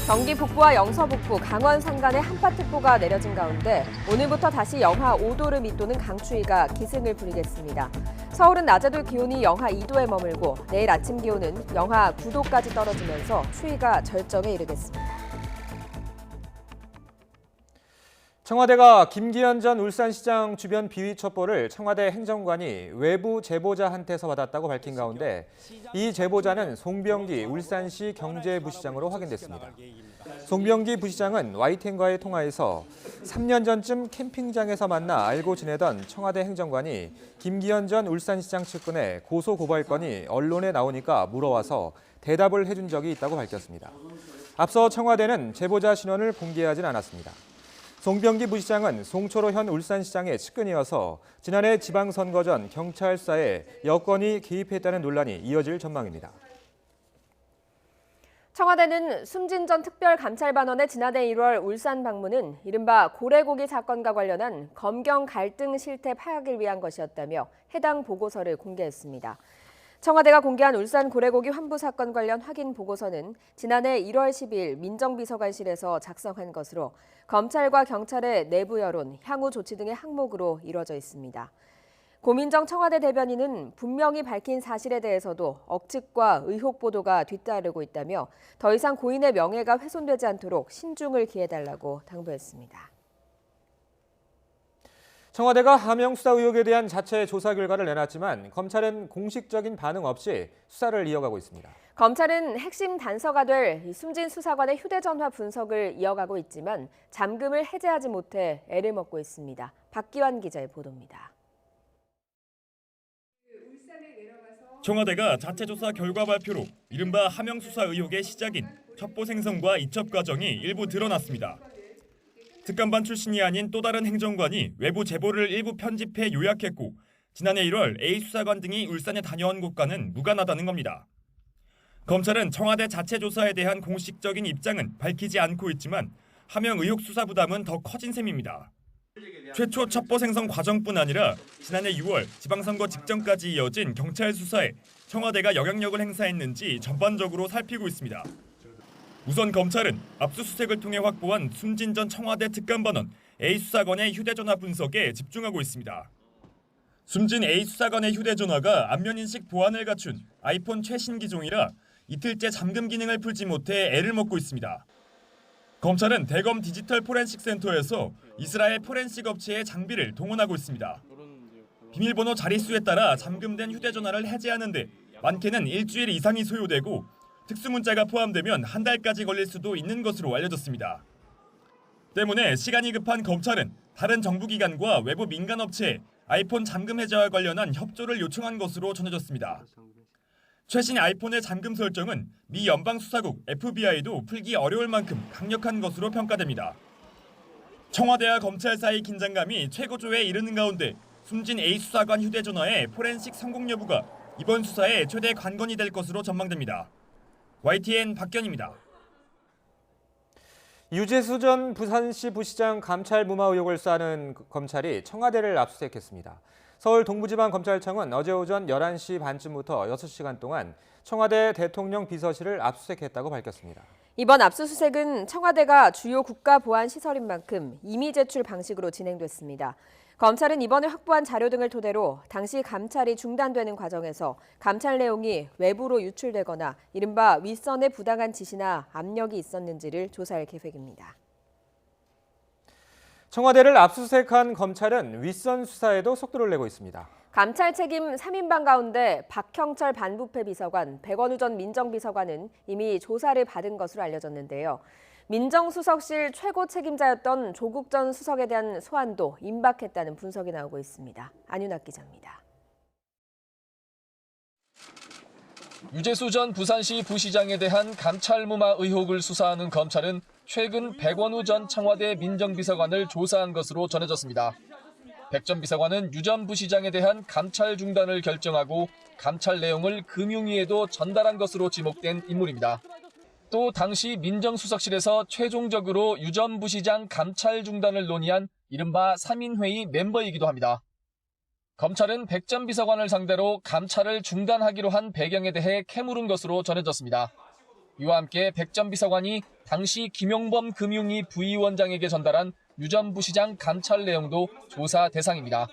경기 북부와 영서 북부, 강원 산간에 한파특보가 내려진 가운데 오늘부터 다시 영하 5도를 밑도는 강추위가 기승을 부리겠습니다. 서울은 낮에도 기온이 영하 2도에 머물고 내일 아침 기온은 영하 9도까지 떨어지면서 추위가 절정에 이르겠습니다. 청와대가 김기현 전 울산시장 주변 비위 첩보를 청와대 행정관이 외부 제보자한테서 받았다고 밝힌 가운데 이 제보자는 송병기 울산시 경제부시장으로 확인됐습니다. 송병기 부시장은 YTN과의 통화에서 3년 전쯤 캠핑장에서 만나 알고 지내던 청와대 행정관이 김기현 전 울산시장 측근의 고소고발건이 언론에 나오니까 물어와서 대답을 해준 적이 있다고 밝혔습니다. 앞서 청와대는 제보자 신원을 공개하진 않았습니다. 송병기 부시장은 송철호 현 울산시장의 측근이어서 지난해 지방선거 전 경찰 수사에 여권이 개입했다는 논란이 이어질 전망입니다. 청와대는 숨진 전 특별감찰반원의 지난해 1월 울산 방문은 이른바 고래고기 사건과 관련한 검경 갈등 실태 파악을 위한 것이었다며 해당 보고서를 공개했습니다. 청와대가 공개한 울산 고래고기 환부 사건 관련 확인 보고서는 지난해 1월 10일 민정비서관실에서 작성한 것으로 검찰과 경찰의 내부 여론, 향후 조치 등의 항목으로 이루어져 있습니다. 고민정 청와대 대변인은 분명히 밝힌 사실에 대해서도 억측과 의혹 보도가 뒤따르고 있다며 더 이상 고인의 명예가 훼손되지 않도록 신중을 기해달라고 당부했습니다. 청와대가 하명 수사 의혹에 대한 자체 조사 결과를 내놨지만 검찰은 공식적인 반응 없이 수사를 이어가고 있습니다. 검찰은 핵심 단서가 될 숨진 수사관의 휴대전화 분석을 이어가고 있지만 잠금을 해제하지 못해 애를 먹고 있습니다. 박기환 기자의 보도입니다. 청와대가 자체 조사 결과 발표로 이른바 하명 수사 의혹의 시작인 첩보 생성과 이첩 과정이 일부 드러났습니다. 특감반 출신이 아닌 또 다른 행정관이 외부 제보를 일부 편집해 요약했고 지난해 1월 A 수사관 등이 울산에 다녀온 곳과는 무관하다는 겁니다. 검찰은 청와대 자체 조사에 대한 공식적인 입장은 밝히지 않고 있지만 하명 의혹 수사 부담은 더 커진 셈입니다. 최초 첩보 생성 과정뿐 아니라 지난해 6월 지방선거 직전까지 이어진 경찰 수사에 청와대가 영향력을 행사했는지 전반적으로 살피고 있습니다. 우선 검찰은 압수수색을 통해 확보한 숨진 전 청와대 특감반원 A 수사관의 휴대전화 분석에 집중하고 있습니다. 숨진 A 수사관의 휴대전화가 안면인식 보안을 갖춘 아이폰 최신 기종이라 이틀째 잠금 기능을 풀지 못해 애를 먹고 있습니다. 검찰은 대검 디지털 포렌식 센터에서 이스라엘 포렌식 업체의 장비를 동원하고 있습니다. 비밀번호 자릿수에 따라 잠금된 휴대전화를 해제하는데 많게는 일주일 이상이 소요되고 특수문자가 포함되면 한 달까지 걸릴 수도 있는 것으로 알려졌습니다. 때문에 시간이 급한 검찰은 다른 정부기관과 외부 민간업체에 아이폰 잠금 해제와 관련한 협조를 요청한 것으로 전해졌습니다. 최신 아이폰의 잠금 설정은 미 연방수사국 FBI도 풀기 어려울 만큼 강력한 것으로 평가됩니다. 청와대와 검찰 사이 긴장감이 최고조에 이르는 가운데 숨진 A 수사관 휴대전화의 포렌식 성공 여부가 이번 수사의 최대 관건이 될 것으로 전망됩니다. YTN 박견입니다. 유재수 전 부산시 부시장 감찰 무마 의혹을 수사하는 검찰이 청와대를 압수수색했습니다. 서울 동부지방검찰청은 어제 오전 11시 반쯤부터 6시간 동안 청와대 대통령 비서실을 압수수색했다고 밝혔습니다. 이번 압수수색은 청와대가 주요 국가보안시설인 만큼 임의 제출 방식으로 진행됐습니다. 검찰은 이번에 확보한 자료 등을 토대로 당시 감찰이 중단되는 과정에서 감찰 내용이 외부로 유출되거나 이른바 윗선의 부당한 지시나 압력이 있었는지를 조사할 계획입니다. 청와대를 압수수색한 검찰은 윗선 수사에도 속도를 내고 있습니다. 감찰 책임 3인방 가운데 박형철 반부패 비서관, 백원우 전 민정비서관은 이미 조사를 받은 것으로 알려졌는데요. 민정수석실 최고 책임자였던 조국 전 수석에 대한 소환도 임박했다는 분석이 나오고 있습니다. 안윤학 기자입니다. 유재수 전 부산시 부시장에 대한 감찰 무마 의혹을 수사하는 검찰은 최근 백원우 전 청와대 민정비서관을 조사한 것으로 전해졌습니다. 백 전 비서관은 유 전 부시장에 대한 감찰 중단을 결정하고 감찰 내용을 금융위에도 전달한 것으로 지목된 인물입니다. 또 당시 민정수석실에서 최종적으로 유 전 부시장 감찰 중단을 논의한 이른바 3인회의 멤버이기도 합니다. 검찰은 백 전 비서관을 상대로 감찰을 중단하기로 한 배경에 대해 캐물은 것으로 전해졌습니다. 이와 함께 백 전 비서관이 당시 김용범 금융위 부위원장에게 전달한 유 전 부시장 감찰 내용도 조사 대상입니다.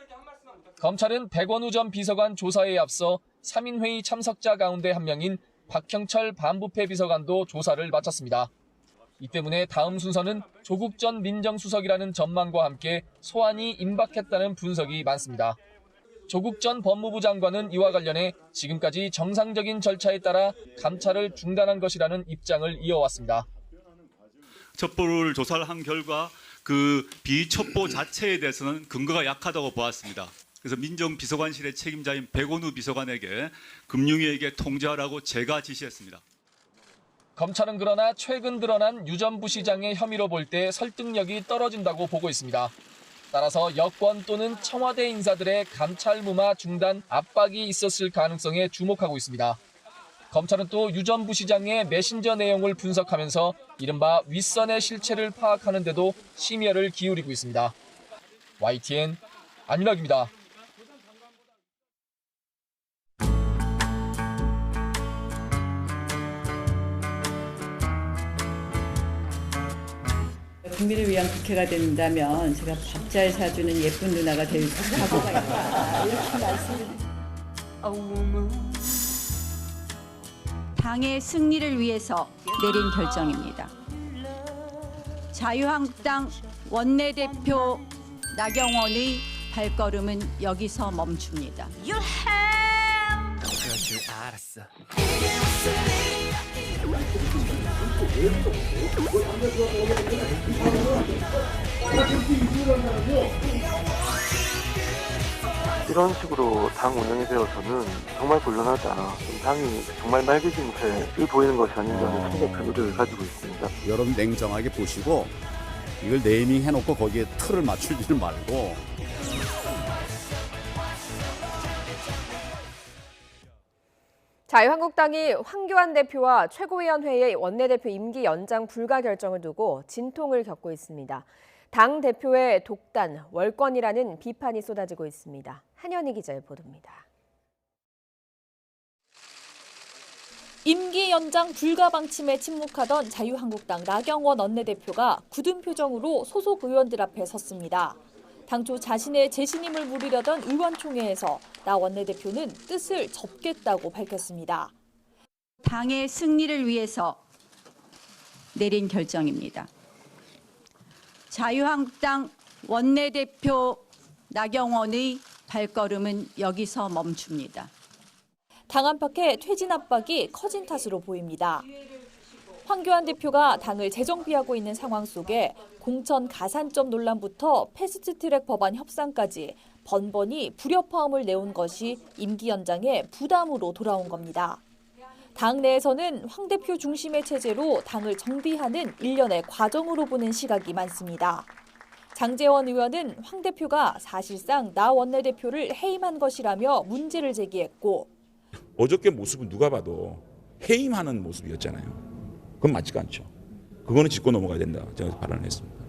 검찰은 백원우 전 비서관 조사에 앞서 3인회의 참석자 가운데 한 명인 박형철 반부패 비서관도 조사를 마쳤습니다. 이 때문에 다음 순서는 조국 전 민정수석이라는 전망과 함께 소환이 임박했다는 분석이 많습니다. 조국 전 법무부 장관은 이와 관련해 지금까지 정상적인 절차에 따라 감찰을 중단한 것이라는 입장을 이어왔습니다. 첩보를 조사를 한 결과 그 비첩보 자체에 대해서는 근거가 약하다고 보았습니다. 그래서 민정비서관실의 책임자인 백원우 비서관에게 금융위에게 통지하라고 제가 지시했습니다. 검찰은 그러나 최근 드러난 유 전 부시장의 혐의로 볼 때 설득력이 떨어진다고 보고 있습니다. 따라서 여권 또는 청와대 인사들의 감찰 무마 중단 압박이 있었을 가능성에 주목하고 있습니다. 검찰은 또 유 전 부시장의 메신저 내용을 분석하면서 이른바 윗선의 실체를 파악하는 데도 심혈을 기울이고 있습니다. YTN 안윤학입니다. 국민을 위한 국회가 된다면 제가 밥 잘 사주는 예쁜 누나가 될 각오가 있다. 이렇게 말씀을. 당의 승리를 위해서 내린 결정입니다. 자유한국당 원내대표 나경원의 발걸음은 여기서 멈춥니다. 그럴 줄 알았어. 이런 식으로 당 운영에 대해서는 정말 곤란하다. 당이 정말 맑아진 모습을 보이는 것이 아닌가 생각하는 의도를 가지고 있습니다. 여러분 냉정하게 보시고 이걸 네이밍 해놓고 거기에 틀을 맞추지는 말고. 자유한국당이 황교안 대표와 최고위원회의 원내대표 임기 연장 불가 결정을 두고 진통을 겪고 있습니다. 당 대표의 독단, 월권이라는 비판이 쏟아지고 있습니다. 한현희 기자의 보도입니다. 임기 연장 불가 방침에 침묵하던 자유한국당 나경원 원내대표가 굳은 표정으로 소속 의원들 앞에 섰습니다. 당초 자신의 재신임을 물으려던 의원총회에서 나 원내대표는 뜻을 접겠다고 밝혔습니다. 당의 승리를 위해서 내린 결정입니다. 자유한국당 원내대표 나경원의 발걸음은 여기서 멈춥니다. 당 안팎의 퇴진 압박이 커진 탓으로 보입니다. 황교안 대표가 당을 재정비하고 있는 상황 속에 공천 가산점 논란부터 패스트트랙 법안 협상까지 번번이 불협화음을 내온 것이 임기 연장의 부담으로 돌아온 겁니다. 당 내에서는 황 대표 중심의 체제로 당을 정비하는 일련의 과정으로 보는 시각이 많습니다. 장제원 의원은 황 대표가 사실상 나 원내대표를 해임한 것이라며 문제를 제기했고, 어저께 모습은 누가 봐도 해임하는 모습이었잖아요. 그건 맞지가 않죠. 그거는 짚고 넘어가야 된다. 제가 발언을 했습니다.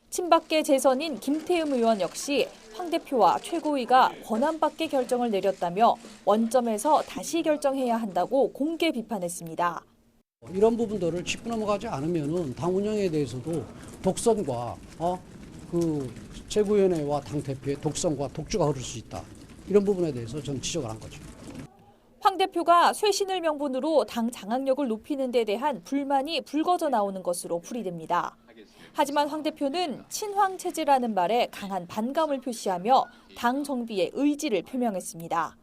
친박계 재선인 김태흠 의원 역시 황 대표와 최고위가 권한밖의 결정을 내렸다며 원점에서 다시 결정해야 한다고 공개 비판했습니다. 이런 부분들을 짚고 넘어가지 않으면은 당 운영에 대해서도 독선과 그 최고위원회와 당 대표의 독선과 독주가 흐를 수 있다. 이런 부분에 대해서 저는 지적을 한 거죠. 황 대표가 쇄신을 명분으로 당 장악력을 높이는 데 대한 불만이 불거져 나오는 것으로 풀이됩니다. 하지만 황 대표는 친황 체제라는 말에 강한 반감을 표시하며 당 정비의 의지를 표명했습니다.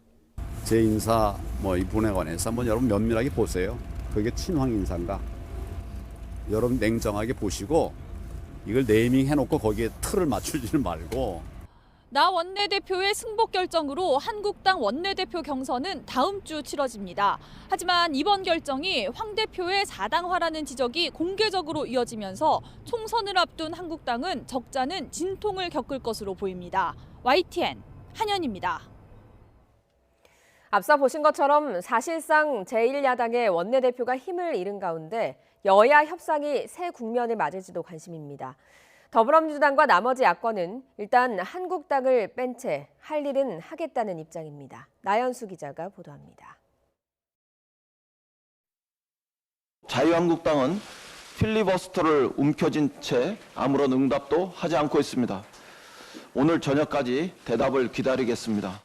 제 인사 이분에 관해서 한번 여러분 면밀하게 보세요. 그게 친황 인사인가? 여러분 냉정하게 보시고 이걸 네이밍 해놓고 거기에 틀을 맞추지는 말고. 나 원내대표의 승복 결정으로 한국당 원내대표 경선은 다음 주 치러집니다. 하지만 이번 결정이 황 대표의 사당화라는 지적이 공개적으로 이어지면서 총선을 앞둔 한국당은 적잖은 진통을 겪을 것으로 보입니다. YTN 한현입니다. 앞서 보신 것처럼 사실상 제1야당의 원내대표가 힘을 잃은 가운데 여야 협상이 새 국면을 맞을지도 관심입니다. 더불어민주당과 나머지 야권은 일단 한국당을 뺀 채 할 일은 하겠다는 입장입니다. 나연수 기자가 보도합니다. 자유한국당은 필리버스터를 움켜쥔 채 아무런 응답도 하지 않고 있습니다. 오늘 저녁까지 대답을 기다리겠습니다.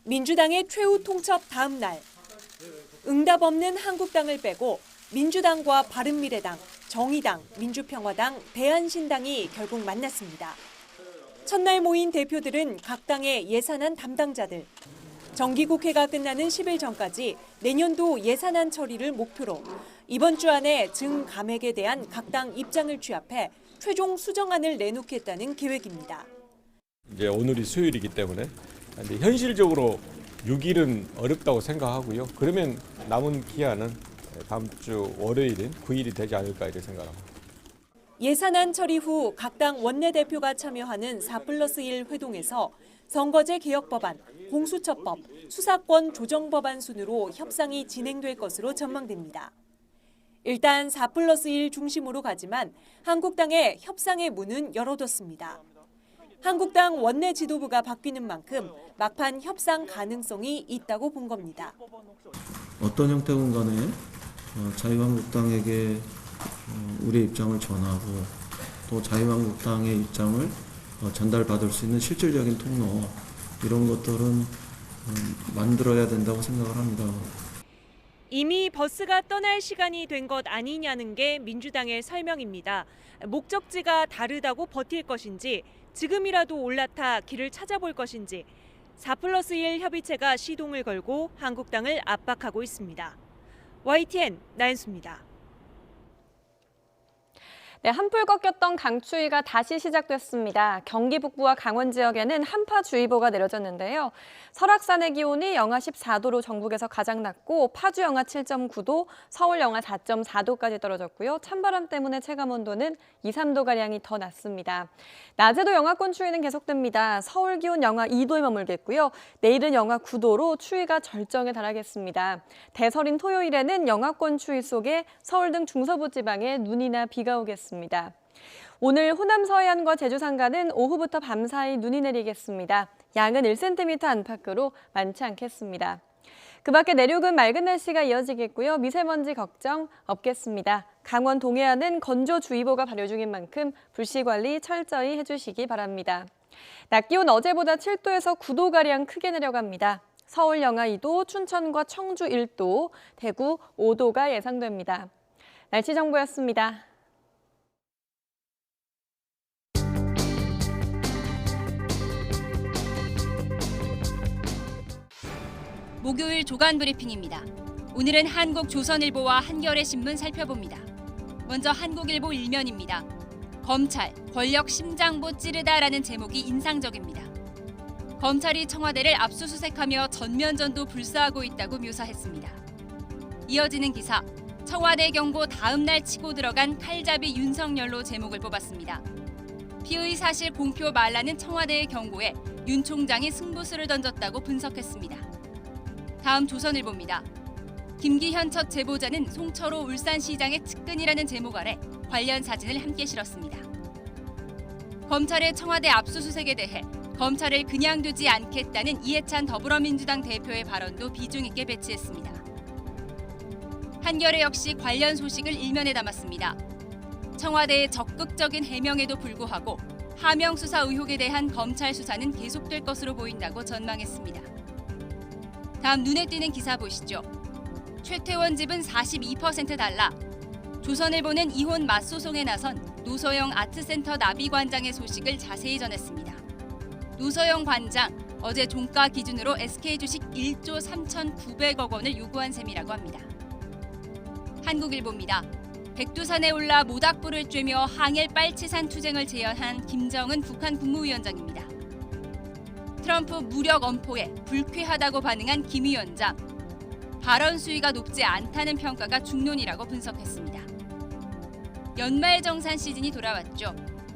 민주당의 최후 통첩 다음 날. 응답 없는 한국당을 빼고 민주당과 바른미래당, 정의당, 민주평화당, 대한신당이 결국 만났습니다. 첫날 모인 대표들은 각 당의 예산안 담당자들, 정기국회가 끝나는 10일 전까지 내년도 예산안 처리를 목표로 이번 주 안에 증감액에 대한 각 당 입장을 취합해 최종 수정안을 내놓겠다는 계획입니다. 이제 오늘이 수요일이기 때문에 이제 현실적으로 6일은 어렵다고 생각하고요. 그러면 남은 기한은 다음 주 월요일인 9일이 되지 않을까 이렇게 생각합니다. 예산안 처리 후 각 당 원내대표가 참여하는 4+1 회동에서 선거제 개혁 법안, 공수처법, 수사권 조정 법안 순으로 협상이 진행될 것으로 전망됩니다. 일단 4+1 중심으로 가지만 한국당의 협상의 문은 열어뒀습니다. 한국당 원내 지도부가 바뀌는 만큼 막판 협상 가능성이 있다고 본 겁니다. 어떤 형태건 간에 자유한국당에게 우리의 입장을 전하고 또 자유한국당의 입장을 전달받을 수 있는 실질적인 통로 이런 것들은 만들어야 된다고 생각을 합니다. 이미 버스가 떠날 시간이 된 것 아니냐는 게 민주당의 설명입니다. 목적지가 다르다고 버틸 것인지 지금이라도 올라타 길을 찾아볼 것인지 4+1 협의체가 시동을 걸고 한국당을 압박하고 있습니다. YTN 나연수입니다. 네, 한풀 꺾였던 강추위가 다시 시작됐습니다. 경기 북부와 강원 지역에는 한파주의보가 내려졌는데요. 설악산의 기온이 영하 14도로 전국에서 가장 낮고 파주 영하 7.9도, 서울 영하 4.4도까지 떨어졌고요. 찬바람 때문에 체감온도는 2, 3도가량이 더 낮습니다. 낮에도 영하권 추위는 계속됩니다. 서울 기온 영하 2도에 머물겠고요. 내일은 영하 9도로 추위가 절정에 달하겠습니다. 대설인 토요일에는 영하권 추위 속에 서울 등 중서부 지방에 눈이나 비가 오겠습니다. 오늘 호남 서해안과 제주 산간은 오후부터 밤 사이 눈이 내리겠습니다. 양은 1cm 안팎으로 많지 않겠습니다. 그 밖에 내륙은 맑은 날씨가 이어지겠고요. 미세먼지 걱정 없겠습니다. 강원 동해안은 건조주의보가 발효 중인 만큼 불씨 관리 철저히 해주시기 바랍니다. 낮 기온 어제보다 7도에서 9도가량 크게 내려갑니다. 서울 영하 2도, 춘천과 청주 1도, 대구 5도가 예상됩니다. 날씨 정보였습니다. 목요일 조간 브리핑입니다. 오늘은 한국조선일보와 한겨레신문 살펴봅니다. 먼저 한국일보 1면입니다. 검찰, 권력 심장보 찌르다라는 제목이 인상적입니다. 검찰이 청와대를 압수수색하며 전면전도 불사하고 있다고 묘사했습니다. 이어지는 기사, 청와대 경고 다음 날 치고 들어간 칼잡이 윤석열로 제목을 뽑았습니다. 피의 사실 공표 말라는 청와대의 경고에 윤 총장이 승부수를 던졌다고 분석했습니다. 다음 조선일보입니다. 김기현 첫 제보자는 송철호 울산시장의 측근이라는 제목 아래 관련 사진을 함께 실었습니다. 검찰의 청와대 압수수색에 대해 검찰을 그냥 두지 않겠다는 이해찬 더불어민주당 대표의 발언도 비중 있게 배치했습니다. 한겨레 역시 관련 소식을 일면에 담았습니다. 청와대의 적극적인 해명에도 불구하고 하명 수사 의혹에 대한 검찰 수사는 계속될 것으로 보인다고 전망했습니다. 다음 눈에 띄는 기사 보시죠. 최태원 집은 42% 달라. 조선일보는 이혼 맞소송에 나선 노서영 아트센터 나비관장의 소식을 자세히 전했습니다. 노서영 관장, 어제 종가 기준으로 SK 주식 1조 3,900억 원을 요구한 셈이라고 합니다. 한국일보입니다. 백두산에 올라 모닥불을 쬐며 항일 빨치산 투쟁을 재현한 김정은 북한 국무위원장입니다. 트럼프 무력 엄포에 불쾌하다고 반응한 김 위원장. 발언 수위가 높지 않다는 평가가 중론이라고 분석했습니다. 연말정산 시즌이 돌아왔죠.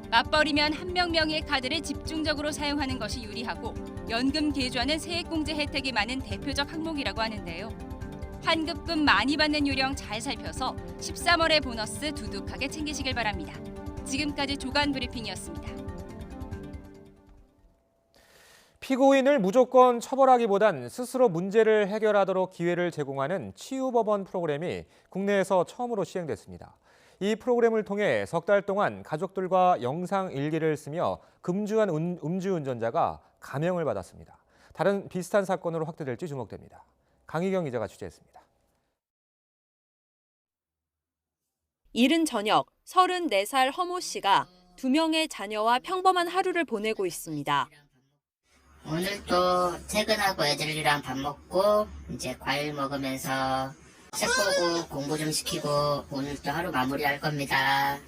맞벌이면 한 명 명의의 카드를 집중적으로 사용하는 것이 유리하고 연금 계좌는 세액공제 혜택이 많은 대표적 항목이라고 하는데요. 환급금 많이 받는 요령 잘 살펴서 13월의 보너스 두둑하게 챙기시길 바랍니다. 지금까지 조간 브리핑이었습니다. 피고인을 무조건 처벌하기보단 스스로 문제를 해결하도록 기회를 제공하는 치유법원 프로그램이 국내에서 처음으로 시행됐습니다. 이 프로그램을 통해 석 달 동안 가족들과 영상 일기를 쓰며 금주한 음주운전자가 감형을 받았습니다. 다른 비슷한 사건으로 확대될지 주목됩니다. 강희경 기자가 취재했습니다. 이른 저녁 34살 허모 씨가 2명의 자녀와 평범한 하루를 보내고 있습니다. 오늘도 퇴근하고 애들이랑 밥 먹고 이제 과일 먹으면서 책 보고 공부 좀 시키고 오늘도 하루 마무리할 겁니다.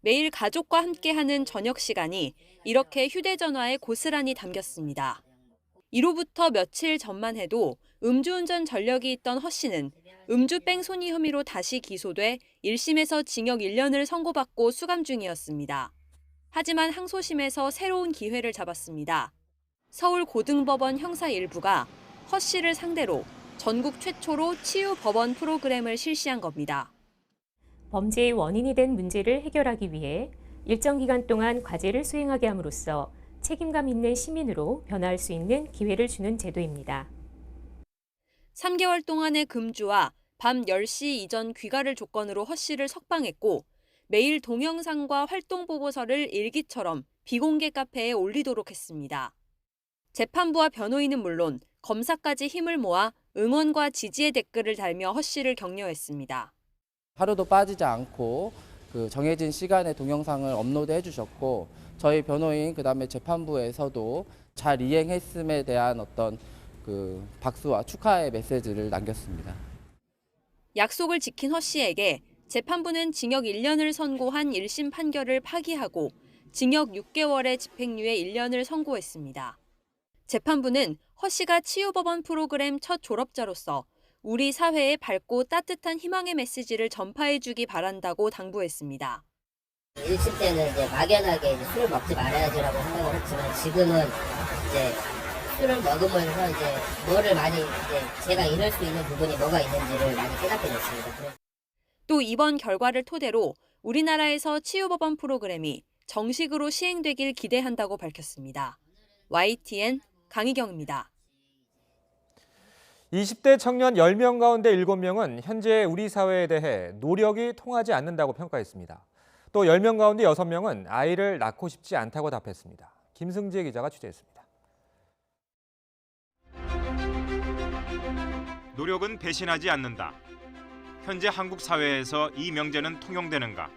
매일 가족과 함께하는 저녁 시간이 이렇게 휴대전화에 고스란히 담겼습니다. 이로부터 며칠 전만 해도 음주운전 전력이 있던 허 씨는 음주 뺑소니 혐의로 다시 기소돼 1심에서 징역 1년을 선고받고 수감 중이었습니다. 하지만 항소심에서 새로운 기회를 잡았습니다. 서울고등법원 형사 1부가 허 씨를 상대로 전국 최초로 치유법원 프로그램을 실시한 겁니다. 범죄의 원인이 된 문제를 해결하기 위해 일정 기간 동안 과제를 수행하게 함으로써 책임감 있는 시민으로 변화할 수 있는 기회를 주는 제도입니다. 3개월 동안의 금주와 밤 10시 이전 귀가를 조건으로 허 씨를 석방했고 매일 동영상과 활동 보고서를 일기처럼 비공개 카페에 올리도록 했습니다. 재판부와 변호인은 물론 검사까지 힘을 모아 응원과 지지의 댓글을 달며 허 씨를 격려했습니다. 하루도 빠지지 않고 그 정해진 시간에 동영상을 업로드해 주셨고 저희 변호인 그다음에 재판부에서도 잘 이행했음에 대한 어떤 그 박수와 축하의 메시지를 남겼습니다. 약속을 지킨 허 씨에게 재판부는 징역 1년을 선고한 1심 판결을 파기하고 징역 6개월의 집행유예 1년을 선고했습니다. 재판부는 허 씨가 치유법원 프로그램 첫 졸업자로서 우리 사회에 밝고 따뜻한 희망의 메시지를 전파해주기 바란다고 당부했습니다. 1심 때는 이제 막연하게 이제 술을 먹지 말아야지라고 생각을 했지만 지금은 이제 술을 먹으면서 이제 뭐를 많이 이제 제가 잃을 수 있는 부분이 뭐가 있는지를 많이 깨닫게 됐습니다. 또 이번 결과를 토대로 우리나라에서 치유법원 프로그램이 정식으로 시행되길 기대한다고 밝혔습니다. YTN 강희경입니다. 20대 청년 10명 가운데 7명은 현재 우리 사회에 대해 노력이 통하지 않는다고 평가했습니다. 또 10명 가운데 6명은 아이를 낳고 싶지 않다고 답했습니다. 김승재 기자가 취재했습니다. 노력은 배신하지 않는다. 현재 한국 사회에서 이 명제는 통용되는가?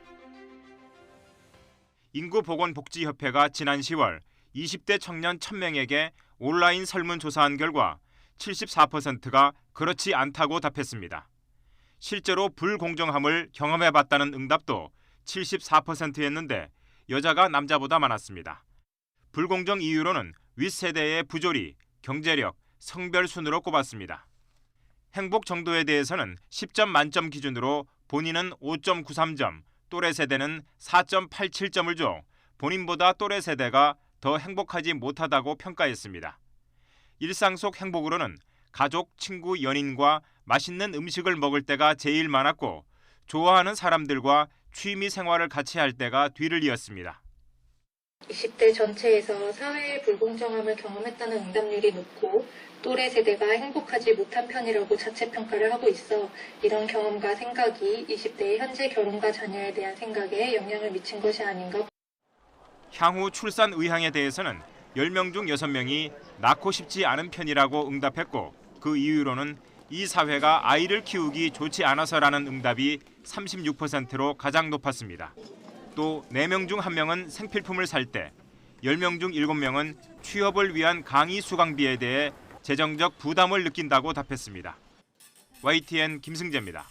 인구보건복지협회가 지난 10월 20대 청년 1000명에게 온라인 설문조사한 결과 74%가 그렇지 않다고 답했습니다. 실제로 불공정함을 경험해봤다는 응답도 74%였는데 여자가 남자보다 많았습니다. 불공정 이유로는 윗세대의 부조리, 경제력, 성별 순으로 꼽았습니다. 행복 정도에 대해서는 10점 만점 기준으로 본인은 5.93점, 또래 세대는 4.87점을 줘 본인보다 또래 세대가 더 행복하지 못하다고 평가했습니다. 일상 속 행복으로는 가족, 친구, 연인과 맛있는 음식을 먹을 때가 제일 많았고 좋아하는 사람들과 취미 생활을 같이 할 때가 뒤를 이었습니다. 20대 전체에서 사회의 불공정함을 경험했다는 응답률이 높고 또래 세대가 행복하지 못한 편이라고 자체 평가를 하고 있어 이런 경험과 생각이 20대의 현재 결혼과 자녀에 대한 생각에 영향을 미친 것이 아닌가. 향후 출산 의향에 대해서는 10명 중 6명이 낳고 싶지 않은 편이라고 응답했고 그 이유로는 이 사회가 아이를 키우기 좋지 않아서라는 응답이 36%로 가장 높았습니다. 또 4명 중 1명은 생필품을 살 때, 10명 중 7명은 취업을 위한 강의 수강비에 대해 재정적 부담을 느낀다고 답했습니다. YTN 김승재입니다.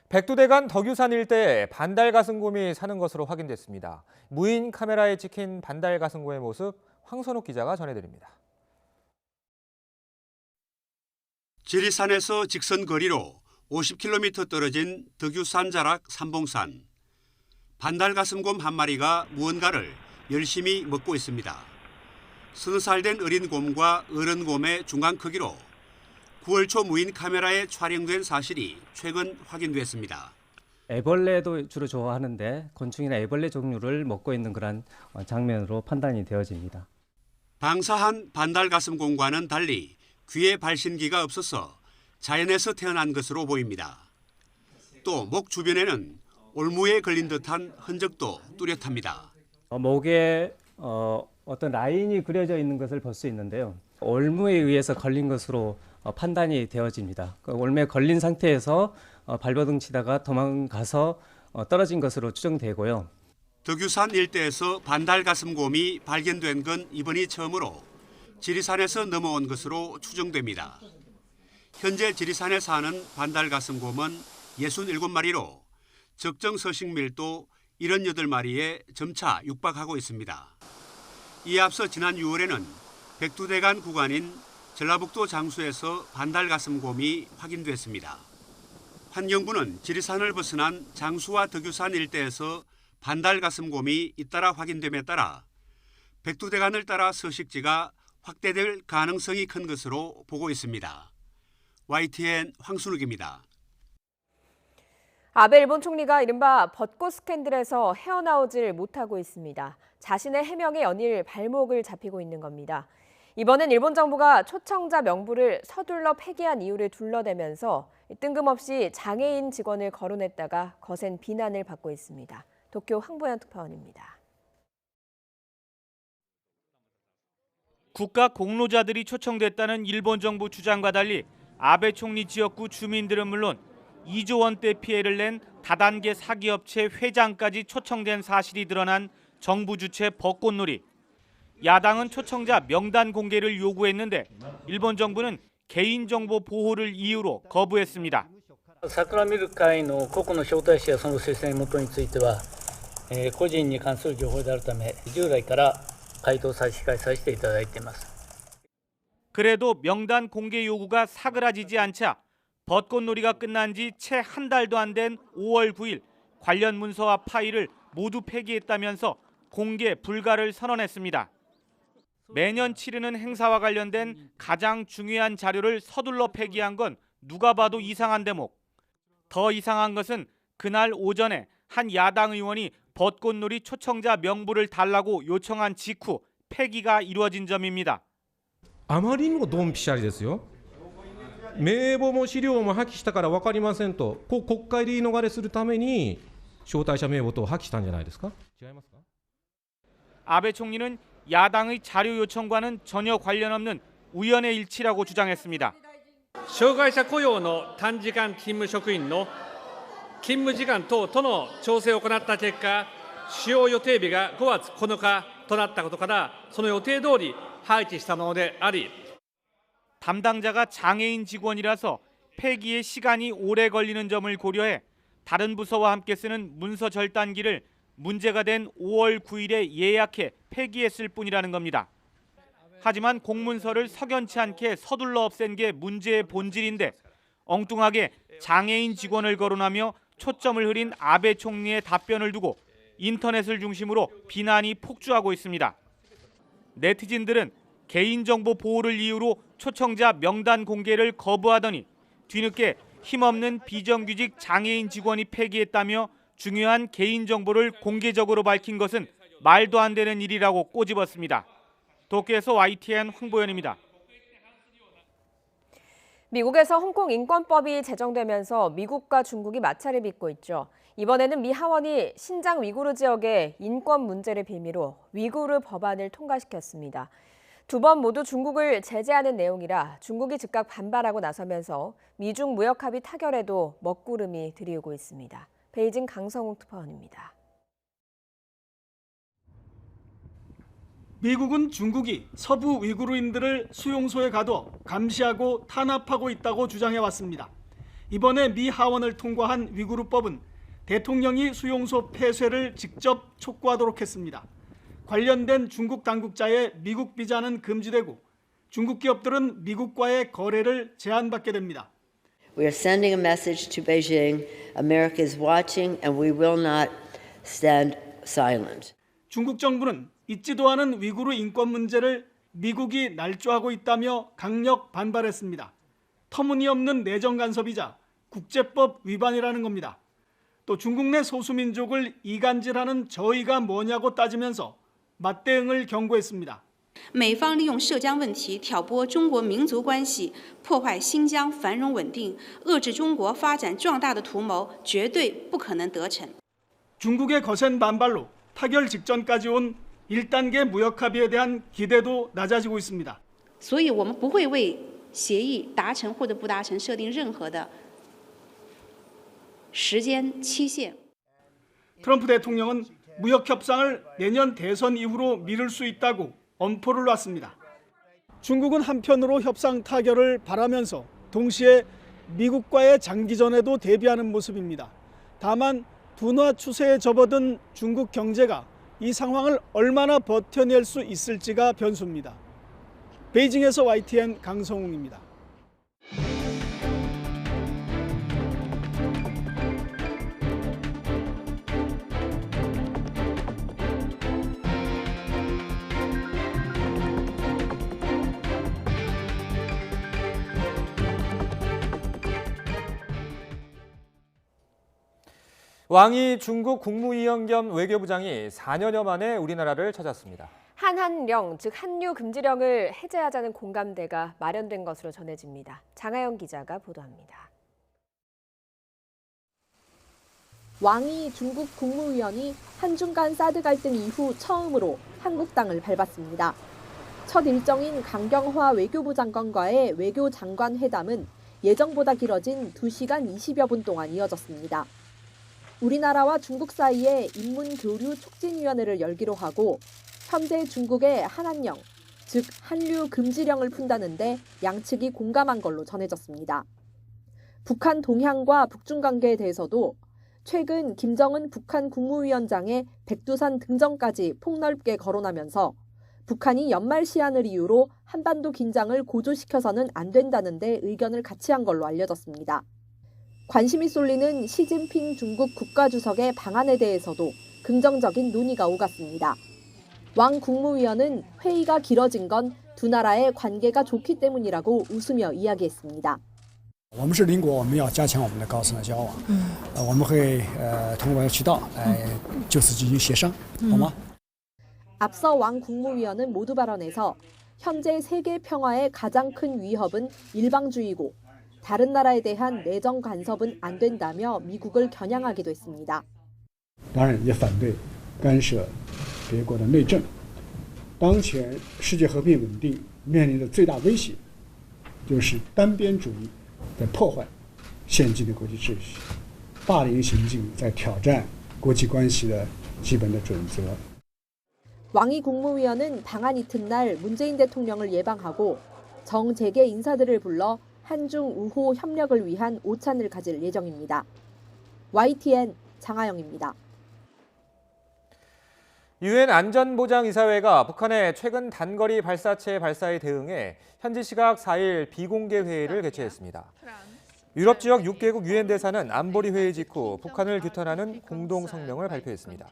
백두대간 덕유산 일대에 반달가슴곰이 사는 것으로 확인됐습니다. 무인 카메라에 찍힌 반달가슴곰의 모습 황선욱 기자가 전해드립니다. 지리산에서 직선 거리로 50km 떨어진 덕유산 자락 삼봉산. 반달가슴곰 한 마리가 무언가를 열심히 먹고 있습니다. 30살 된 어린 곰과 어른 곰의 중간 크기로 9월 초 무인 카메라에 촬영된 사실이 최근 확인됐습니다. 애벌레도 주로 좋아하는데 곤충이나 애벌레 종류를 먹고 있는 그런 장면으로 판단이 되어집니다. 방사한 반달가슴곰과는 달리 귀에 발신기가 없어서 자연에서 태어난 것으로 보입니다. 또 목 주변에는 올무에 걸린 듯한 흔적도 뚜렷합니다. 목에 어떤 라인이 그려져 있는 것을 볼 수 있는데요. 올무에 의해서 걸린 것으로 판단이 되어집니다. 올무에 걸린 상태에서 발버둥 치다가 도망가서 떨어진 것으로 추정되고요. 덕유산 일대에서 반달가슴곰이 발견된 건 이번이 처음으로 지리산에서 넘어온 것으로 추정됩니다. 현재 지리산에 사는 반달가슴곰은 67마리로 적정 서식 밀도 78마리에 점차 육박하고 있습니다. 이에 앞서 지난 6월에는 백두대간 구간인 전라북도 장수에서 반달가슴곰이 확인됐습니다. 환경부는 지리산을 벗어난 장수와 덕유산 일대에서 반달가슴곰이 잇따라 확인됨에 따라 백두대간을 따라 서식지가 확대될 가능성이 큰 것으로 보고 있습니다. YTN 황순욱입니다. 아베 일본 총리가 이른바 벚꽃 스캔들에서 헤어나오질 못하고 있습니다. 자신의 해명에 연일 발목을 잡히고 있는 겁니다. 이번엔 일본 정부가 초청자 명부를 서둘러 폐기한 이유를 둘러대면서 뜬금없이 장애인 직원을 거론했다가 거센 비난을 받고 있습니다. 도쿄 황보현 특파원입니다. 국가 공로자들이 초청됐다는 일본 정부 주장과 달리 아베 총리 지역구 주민들은 물론 2조 원대 피해를 낸 다단계 사기업체 회장까지 초청된 사실이 드러난 정부 주최 벚꽃놀이. 야당은 초청자 명단 공개를 요구했는데 일본 정부는 개인정보 보호를 이유로 거부했습니다. 桜見る会の個々の招待者やその推薦元については、個人に関する情報であるため従来から回答差し控えさせていただいています。 그래도 명단 공개 요구가 사그라지지 않자 벚꽃놀이가 끝난 지 채 한 달도 안 된 5월 9일 관련 문서와 파일을 모두 폐기했다면서 공개 불가를 선언했습니다. 매년 치르는 행사와 관련된 가장 중요한 자료를 서둘러 폐기한 건 누가 봐도 이상한 대목. 더 이상한 것은 그날 오전에 한 야당 의원이 벚꽃놀이 초청자 명부를 달라고 요청한 직후 폐기가 이루어진 점입니다. あまりにもドンピシャリですよ。名簿も資料も破棄したから分かりませんと、国会で言い逃れするために招待者名簿等を破棄したんじゃないですか。違いますか。 아베 총리는 야당의 자료 요청과는 전혀 관련 없는 우연의 일치라고 주장했습니다. 障害者雇用の短時間勤務職員の勤務時間等との調整を行った結果、使用予定日が5月9日となったことから、その予定通り廃棄したものであり、 담당자가 장애인 직원이라서 폐기에 시간이 오래 걸리는 점을 고려해 다른 부서와 함께 쓰는 문서 절단기를 문제가 된 5월 9일에 예약해 폐기했을 뿐이라는 겁니다. 하지만 공문서를 석연치 않게 서둘러 없앤 게 문제의 본질인데 엉뚱하게 장애인 직원을 거론하며 초점을 흐린 아베 총리의 답변을 두고 인터넷을 중심으로 비난이 폭주하고 있습니다. 네티즌들은 개인정보 보호를 이유로 초청자 명단 공개를 거부하더니 뒤늦게 힘없는 비정규직 장애인 직원이 폐기했다며 중요한 개인정보를 공개적으로 밝힌 것은 말도 안 되는 일이라고 꼬집었습니다. 도쿄에서 YTN 황보현입니다. 미국에서 홍콩 인권법이 제정되면서 미국과 중국이 마찰을 빚고 있죠. 이번에는 미 하원이 신장 위구르 지역의 인권 문제를 빌미로 위구르 법안을 통과시켰습니다. 두 번 모두 중국을 제재하는 내용이라 중국이 즉각 반발하고 나서면서 미중 무역 합의 타결에도 먹구름이 들이우고 있습니다. 베이징 강성욱 특파원입니다. 미국은 중국이 서부 위구르인들을 수용소에 가둬 감시하고 탄압하고 있다고 주장해왔습니다. 이번에 미 하원을 통과한 위구르법은 대통령이 수용소 폐쇄를 직접 촉구하도록 했습니다. 관련된 중국 당국자의 미국 비자는 금지되고 중국 기업들은 미국과의 거래를 제한받게 됩니다. We are sending a message to Beijing. America is watching and we will not stand silent. 중국 정부는 잊지도 않은 위구르 인권 문제를 미국이 날조하고 있다며 강력 반발했습니다. 터무니없는 내정 간섭이자 국제법 위반이라는 겁니다. 또 중국 내 소수민족을 이간질하는 저의가 뭐냐고 따지면서 맞대응을 경고했습니다. 美方利用涉疆问题挑拨中国民族关系，破坏新疆繁荣稳定，遏制中国发展壮大的图谋，绝对不可能得逞。 중국의 거센 반발로 타결 직전까지 온 1단계 무역 합의에 대한 기대도 낮아지고 있습니다. 所以我们不会为协议达成或者不达成设定任何的时间期限。 트럼프 대통령은 무역 협상을 내년 대선 이후로 미룰 수 있다고 엄포를 놨습니다. 중국은 한편으로 협상 타결을 바라면서 동시에 미국과의 장기전에도 대비하는 모습입니다. 다만 둔화 추세에 접어든 중국 경제가 이 상황을 얼마나 버텨낼 수 있을지가 변수입니다. 베이징에서 YTN 강성웅입니다. 왕이 중국 국무위원 겸 외교부장이 4년여 만에 우리나라를 찾았습니다. 한한령, 즉 한류 금지령을 해제하자는 공감대가 마련된 것으로 전해집니다. 장하영 기자가 보도합니다. 왕이 중국 국무위원이 한중 간 사드 갈등 이후 처음으로 한국 땅을 밟았습니다. 첫 일정인 강경화 외교부 장관과의 외교장관 회담은 예정보다 길어진 2시간 20여 분 동안 이어졌습니다. 우리나라와 중국 사이에 인문교류 촉진위원회를 열기로 하고 현재 중국의 한한령, 즉 한류 금지령을 푼다는데 양측이 공감한 걸로 전해졌습니다. 북한 동향과 북중 관계에 대해서도 최근 김정은 북한 국무위원장의 백두산 등정까지 폭넓게 거론하면서 북한이 연말 시한을 이유로 한반도 긴장을 고조시켜서는 안 된다는 데 의견을 같이 한 걸로 알려졌습니다. 관심이 쏠리는 시진핑 중국 국가주석의 방안에 대해서도 긍정적인 논의가 오갔습니다. 왕 국무위원은 회의가 길어진 건 두 나라의 관계가 좋기 때문이라고 웃으며 이야기했습니다. 我们是邻国，我们要加强我们的高层的交往。我们会通过渠道来就此进行协商，好吗？ 앞서 왕 국무위원은 모두 발언에서 현재 세계 평화의 가장 큰 위협은 일방주의고 다른 나라에 대한 내정 간섭은 안 된다며 미국을 겨냥하기도 했습니다. 当然也反对干涉别国的内政。当前世界和平稳定面临的最大威胁，就是单边主义在破坏现今的国际秩序，霸凌行径在挑战国际关系的基本的准则。 왕이 국무위원은 방한 이튿날 문재인 대통령을 예방하고 정재계 인사들을 불러 한중 우호 협력을 위한 오찬을 가질 예정입니다. YTN 장하영입니다. 유엔 안전보장이사회가 북한의 최근 단거리 발사체 발사에 대응해 현지 시각 4일 비공개 회의를 개최했습니다. 유럽 지역 6개국 유엔 대사는 안보리 회의 직후 북한을 규탄하는 공동 성명을 발표했습니다.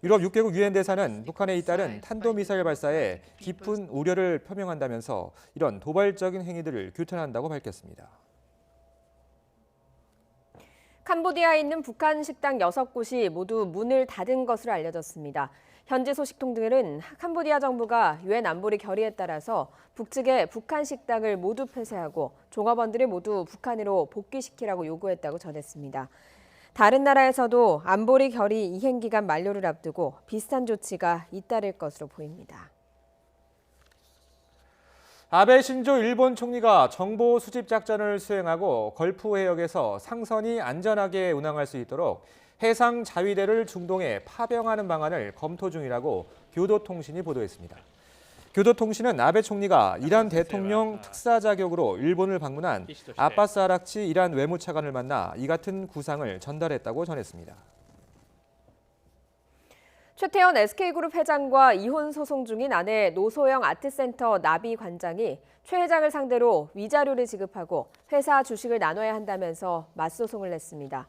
유럽 6개국 유엔 대사는 북한에 잇따른 탄도미사일 발사에 깊은 우려를 표명한다면서 이런 도발적인 행위들을 규탄한다고 밝혔습니다. 캄보디아에 있는 북한 식당 6곳이 모두 문을 닫은 것으로 알려졌습니다. 현지 소식통들은 캄보디아 정부가 유엔 안보리 결의에 따라서 북측에 북한 식당을 모두 폐쇄하고 종업원들을 모두 북한으로 복귀시키라고 요구했다고 전했습니다. 다른 나라에서도 안보리 결의 이행 기간 만료를 앞두고 비슷한 조치가 잇따를 것으로 보입니다. 아베 신조 일본 총리가 정보 수집 작전을 수행하고 걸프 해역에서 상선이 안전하게 운항할 수 있도록 해상 자위대를 중동에 파병하는 방안을 검토 중이라고 교도통신이 보도했습니다. 교도통신은 아베 총리가 이란 대통령 특사 자격으로 일본을 방문한 아바스 아락치 이란 외무차관을 만나 이 같은 구상을 전달했다고 전했습니다. 최태원 SK그룹 회장과 이혼 소송 중인 아내 노소영 아트센터 나비 관장이 최 회장을 상대로 위자료를 지급하고 회사 주식을 나눠야 한다면서 맞소송을 냈습니다.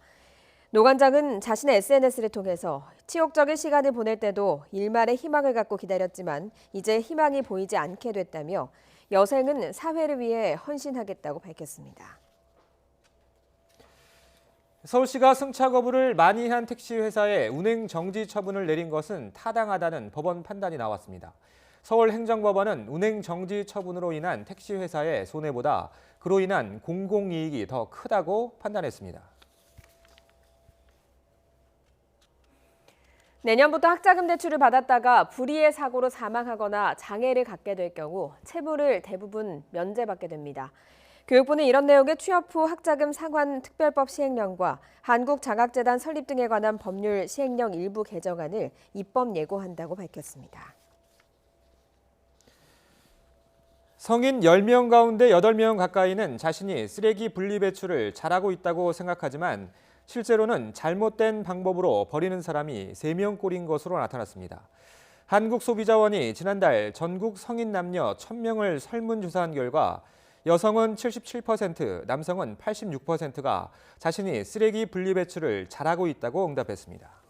노 관장은 자신의 SNS를 통해서 치욕적인 시간을 보낼 때도 일말의 희망을 갖고 기다렸지만 이제 희망이 보이지 않게 됐다며 여생은 사회를 위해 헌신하겠다고 밝혔습니다. 서울시가 승차 거부를 많이 한 택시 회사에 운행 정지 처분을 내린 것은 타당하다는 법원 판단이 나왔습니다. 서울행정법원은 운행 정지 처분으로 인한 택시 회사의 손해보다 그로 인한 공공이익이 더 크다고 판단했습니다. 내년부터 학자금 대출을 받았다가 불의의 사고로 사망하거나 장애를 갖게 될 경우 채무를 대부분 면제받게 됩니다. 교육부는 이런 내용의 취업 후 학자금 상환 특별법 시행령과 한국장학재단 설립 등에 관한 법률 시행령 일부 개정안을 입법 예고한다고 밝혔습니다. 성인 10명 가운데 8명 가까이는 자신이 쓰레기 분리배출을 잘하고 있다고 생각하지만 실제로는 잘못된 방법으로 버리는 사람이 3명꼴인 것으로 나타났습니다. 한국소비자원이 지난달 전국 성인 남녀 1000명을 설문조사한 결과 여성은 77%, 남성은 86%가 자신이 쓰레기 분리배출을 잘하고 있다고 응답했습니다.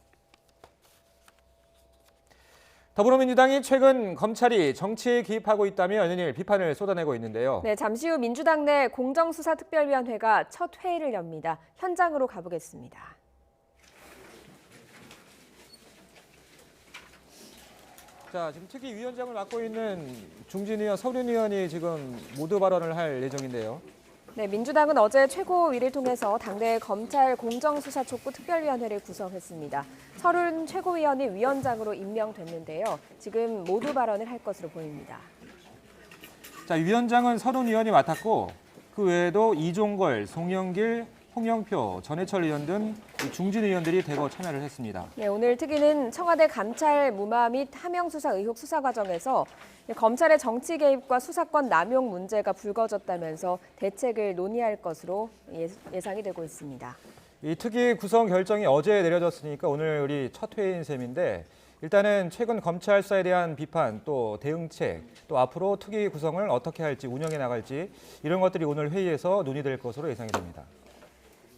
더불어민주당이 최근 검찰이 정치에 개입하고 있다며 연일 비판을 쏟아내고 있는데요. 네, 잠시 후 민주당 내 공정수사특별위원회가 첫 회의를 엽니다. 현장으로 가보겠습니다. 자, 지금 특위위원장을 맡고 있는 중진 의원, 서른 의원이 지금 모두 발언을 할 예정인데요. 네, 민주당은 어제 최고위를 통해서 당내 검찰 공정수사촉구 특별위원회를 구성했습니다. 서른 최고위원이 위원장으로 임명됐는데요. 지금 모두 발언을 할 것으로 보입니다. 자, 위원장은 서른 의원이 맡았고 그 외에도 이종걸, 송영길, 홍영표, 전해철 의원 등 중진 의원들이 대거 참여를 했습니다. 네, 오늘 특위는 청와대 감찰 무마 및 하명 수사 의혹 수사 과정에서 검찰의 정치 개입과 수사권 남용 문제가 불거졌다면서 대책을 논의할 것으로 예상이 되고 있습니다. 이 특위 구성 결정이 어제 내려졌으니까 오늘 우리 첫 회의인 셈인데 일단은 최근 검찰 수사에 대한 비판, 또 대응책, 또 앞으로 특위 구성을 어떻게 할지, 운영해 나갈지 이런 것들이 오늘 회의에서 논의될 것으로 예상이 됩니다.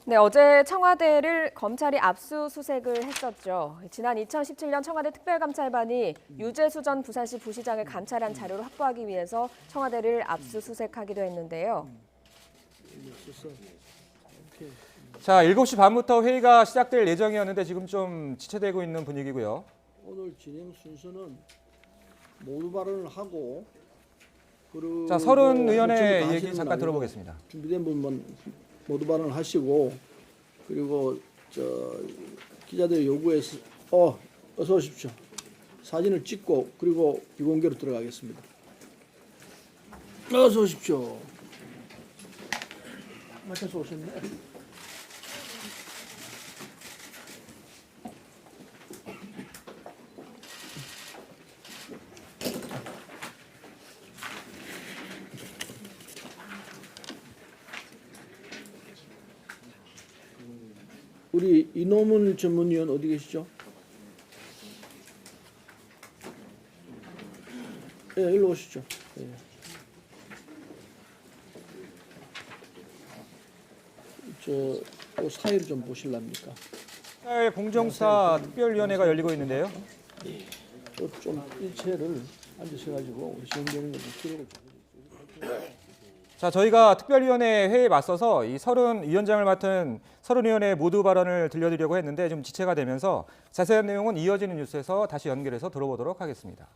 네, 어제 청와대를 검찰이 압수수색을 했었죠. 지난 2017년 청와대 특별감찰반이 유재수 전 부산시 부시장을 감찰한 자료를 확보하기 위해서 청와대를 압수수색하기도 했는데요. 자, 7시 반부터 회의가 시작될 예정이었는데 지금 좀 지체되고 있는 분위기고요. 오늘 진행 순서는 모두 발언을 하고 그리고 자, 서른 의원의 얘기 잠깐 들어보겠습니다. 준비된 분만 모두 발언을 하시고 그리고 기자들의 요구에서 어서 오십시오. 사진을 찍고 그리고 비공개로 들어가겠습니다. 어서 오십시오. 맞춰서 오셨네. 우리 이노문 전문위원 어디 계시죠? 예, 일로 오시죠. 예. 사회를 좀 보실랍니까? 공정수사 특별위원회가 열리고 있는데요. 좀 일체를 앉으셔가지고 진행되는 것을 기록을 좀. 자, 저희가 특별위원회 회의에 맞서서 이 서른 위원장을 맡은 서른 의원의 모두 발언을 들려드리려고 했는데 좀 지체가 되면서 자세한 내용은 이어지는 뉴스에서 다시 연결해서 들어보도록 하겠습니다.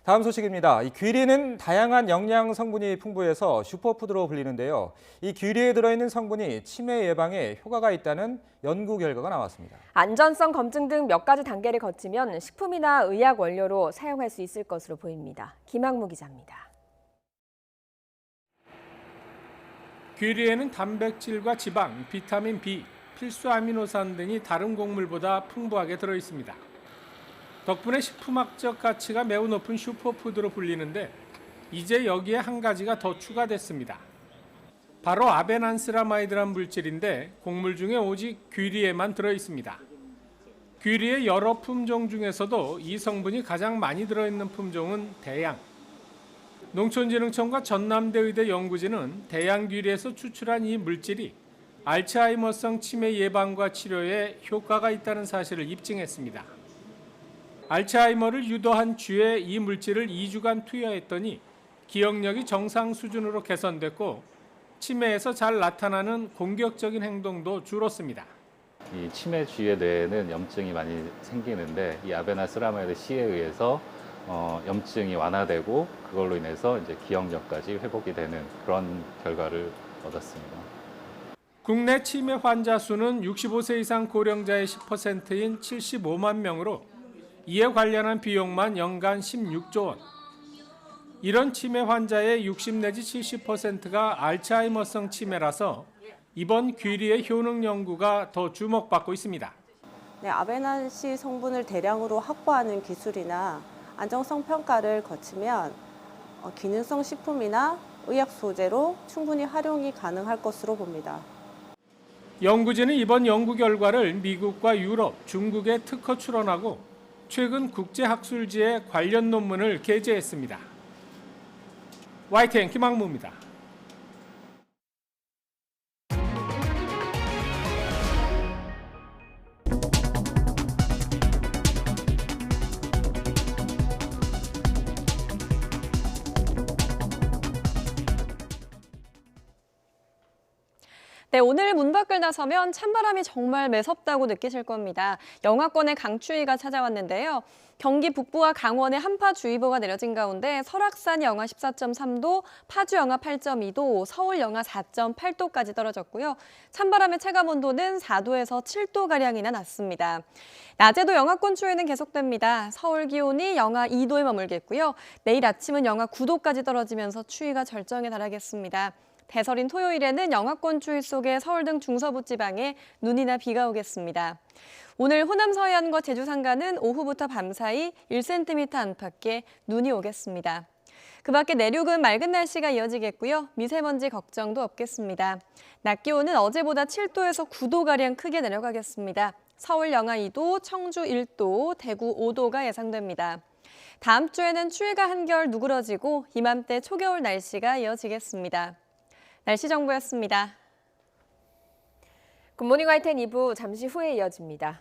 다음 소식입니다. 이 귀리는 다양한 영양 성분이 풍부해서 슈퍼푸드로 불리는데요. 이 귀리에 들어있는 성분이 치매 예방에 효과가 있다는 연구 결과가 나왔습니다. 안전성 검증 등 몇 가지 단계를 거치면 식품이나 의약 원료로 사용할 수 있을 것으로 보입니다. 김학무 기자입니다. 귀리에는 단백질과 지방, 비타민 B, 필수 아미노산 등이 다른 곡물보다 풍부하게 들어있습니다. 덕분에 식품학적 가치가 매우 높은 슈퍼푸드로 불리는데 이제 여기에 한 가지가 더 추가됐습니다. 바로 아베난스라마이드란 물질인데 곡물 중에 오직 귀리에만 들어있습니다. 귀리의 여러 품종 중에서도 이 성분이 가장 많이 들어있는 품종은 대양. 농촌진흥청과 전남대의대 연구진은 대양귀리에서 추출한 이 물질이 알츠하이머성 치매 예방과 치료에 효과가 있다는 사실을 입증했습니다. 알츠하이머를 유도한 쥐에 이 물질을 2주간 투여했더니 기억력이 정상 수준으로 개선됐고 치매에서 잘 나타나는 공격적인 행동도 줄었습니다. 이 치매 쥐의 뇌에는 염증이 많이 생기는데 이 아베나스라마이드 C에 의해서 염증이 완화되고 그걸로 인해서 이제 기억력까지 회복이 되는 그런 결과를 얻었습니다. 국내 치매 환자 수는 65세 이상 고령자의 10%인 75만 명으로 이에 관련한 비용만 연간 16조 원. 이런 치매 환자의 60 내지 70%가 알츠하이머성 치매라서 이번 귀리의 효능 연구가 더 주목받고 있습니다. 네, 아베나시 성분을 대량으로 확보하는 기술이나 안정성 평가를 거치면 기능성 식품이나 의약 소재로 충분히 활용이 가능할 것으로 봅니다. 연구진은 이번 연구 결과를 미국과 유럽, 중국에 특허 출원하고 최근 국제학술지에 관련 논문을 게재했습니다. YTN 김학무입니다. 네, 오늘 문 밖을 나서면 찬바람이 정말 매섭다고 느끼실 겁니다. 영하권의 강추위가 찾아왔는데요. 경기 북부와 강원에 한파주의보가 내려진 가운데 설악산 영하 14.3도, 파주 영하 8.2도, 서울 영하 4.8도까지 떨어졌고요. 찬바람의 체감온도는 4도에서 7도가량이나 났습니다. 낮에도 영하권 추위는 계속됩니다. 서울 기온이 영하 2도에 머물겠고요. 내일 아침은 영하 9도까지 떨어지면서 추위가 절정에 달하겠습니다. 대설인 토요일에는 영하권 추위 속에 서울 등 중서부 지방에 눈이나 비가 오겠습니다. 오늘 호남 서해안과 제주 산간은 오후부터 밤사이 1cm 안팎의 눈이 오겠습니다. 그 밖에 내륙은 맑은 날씨가 이어지겠고요. 미세먼지 걱정도 없겠습니다. 낮 기온은 어제보다 7도에서 9도가량 크게 내려가겠습니다. 서울 영하 2도, 청주 1도, 대구 5도가 예상됩니다. 다음 주에는 추위가 한결 누그러지고 이맘때 초겨울 날씨가 이어지겠습니다. 날씨 정보였습니다. 굿모닝 YTN 2부 잠시 후에 이어집니다.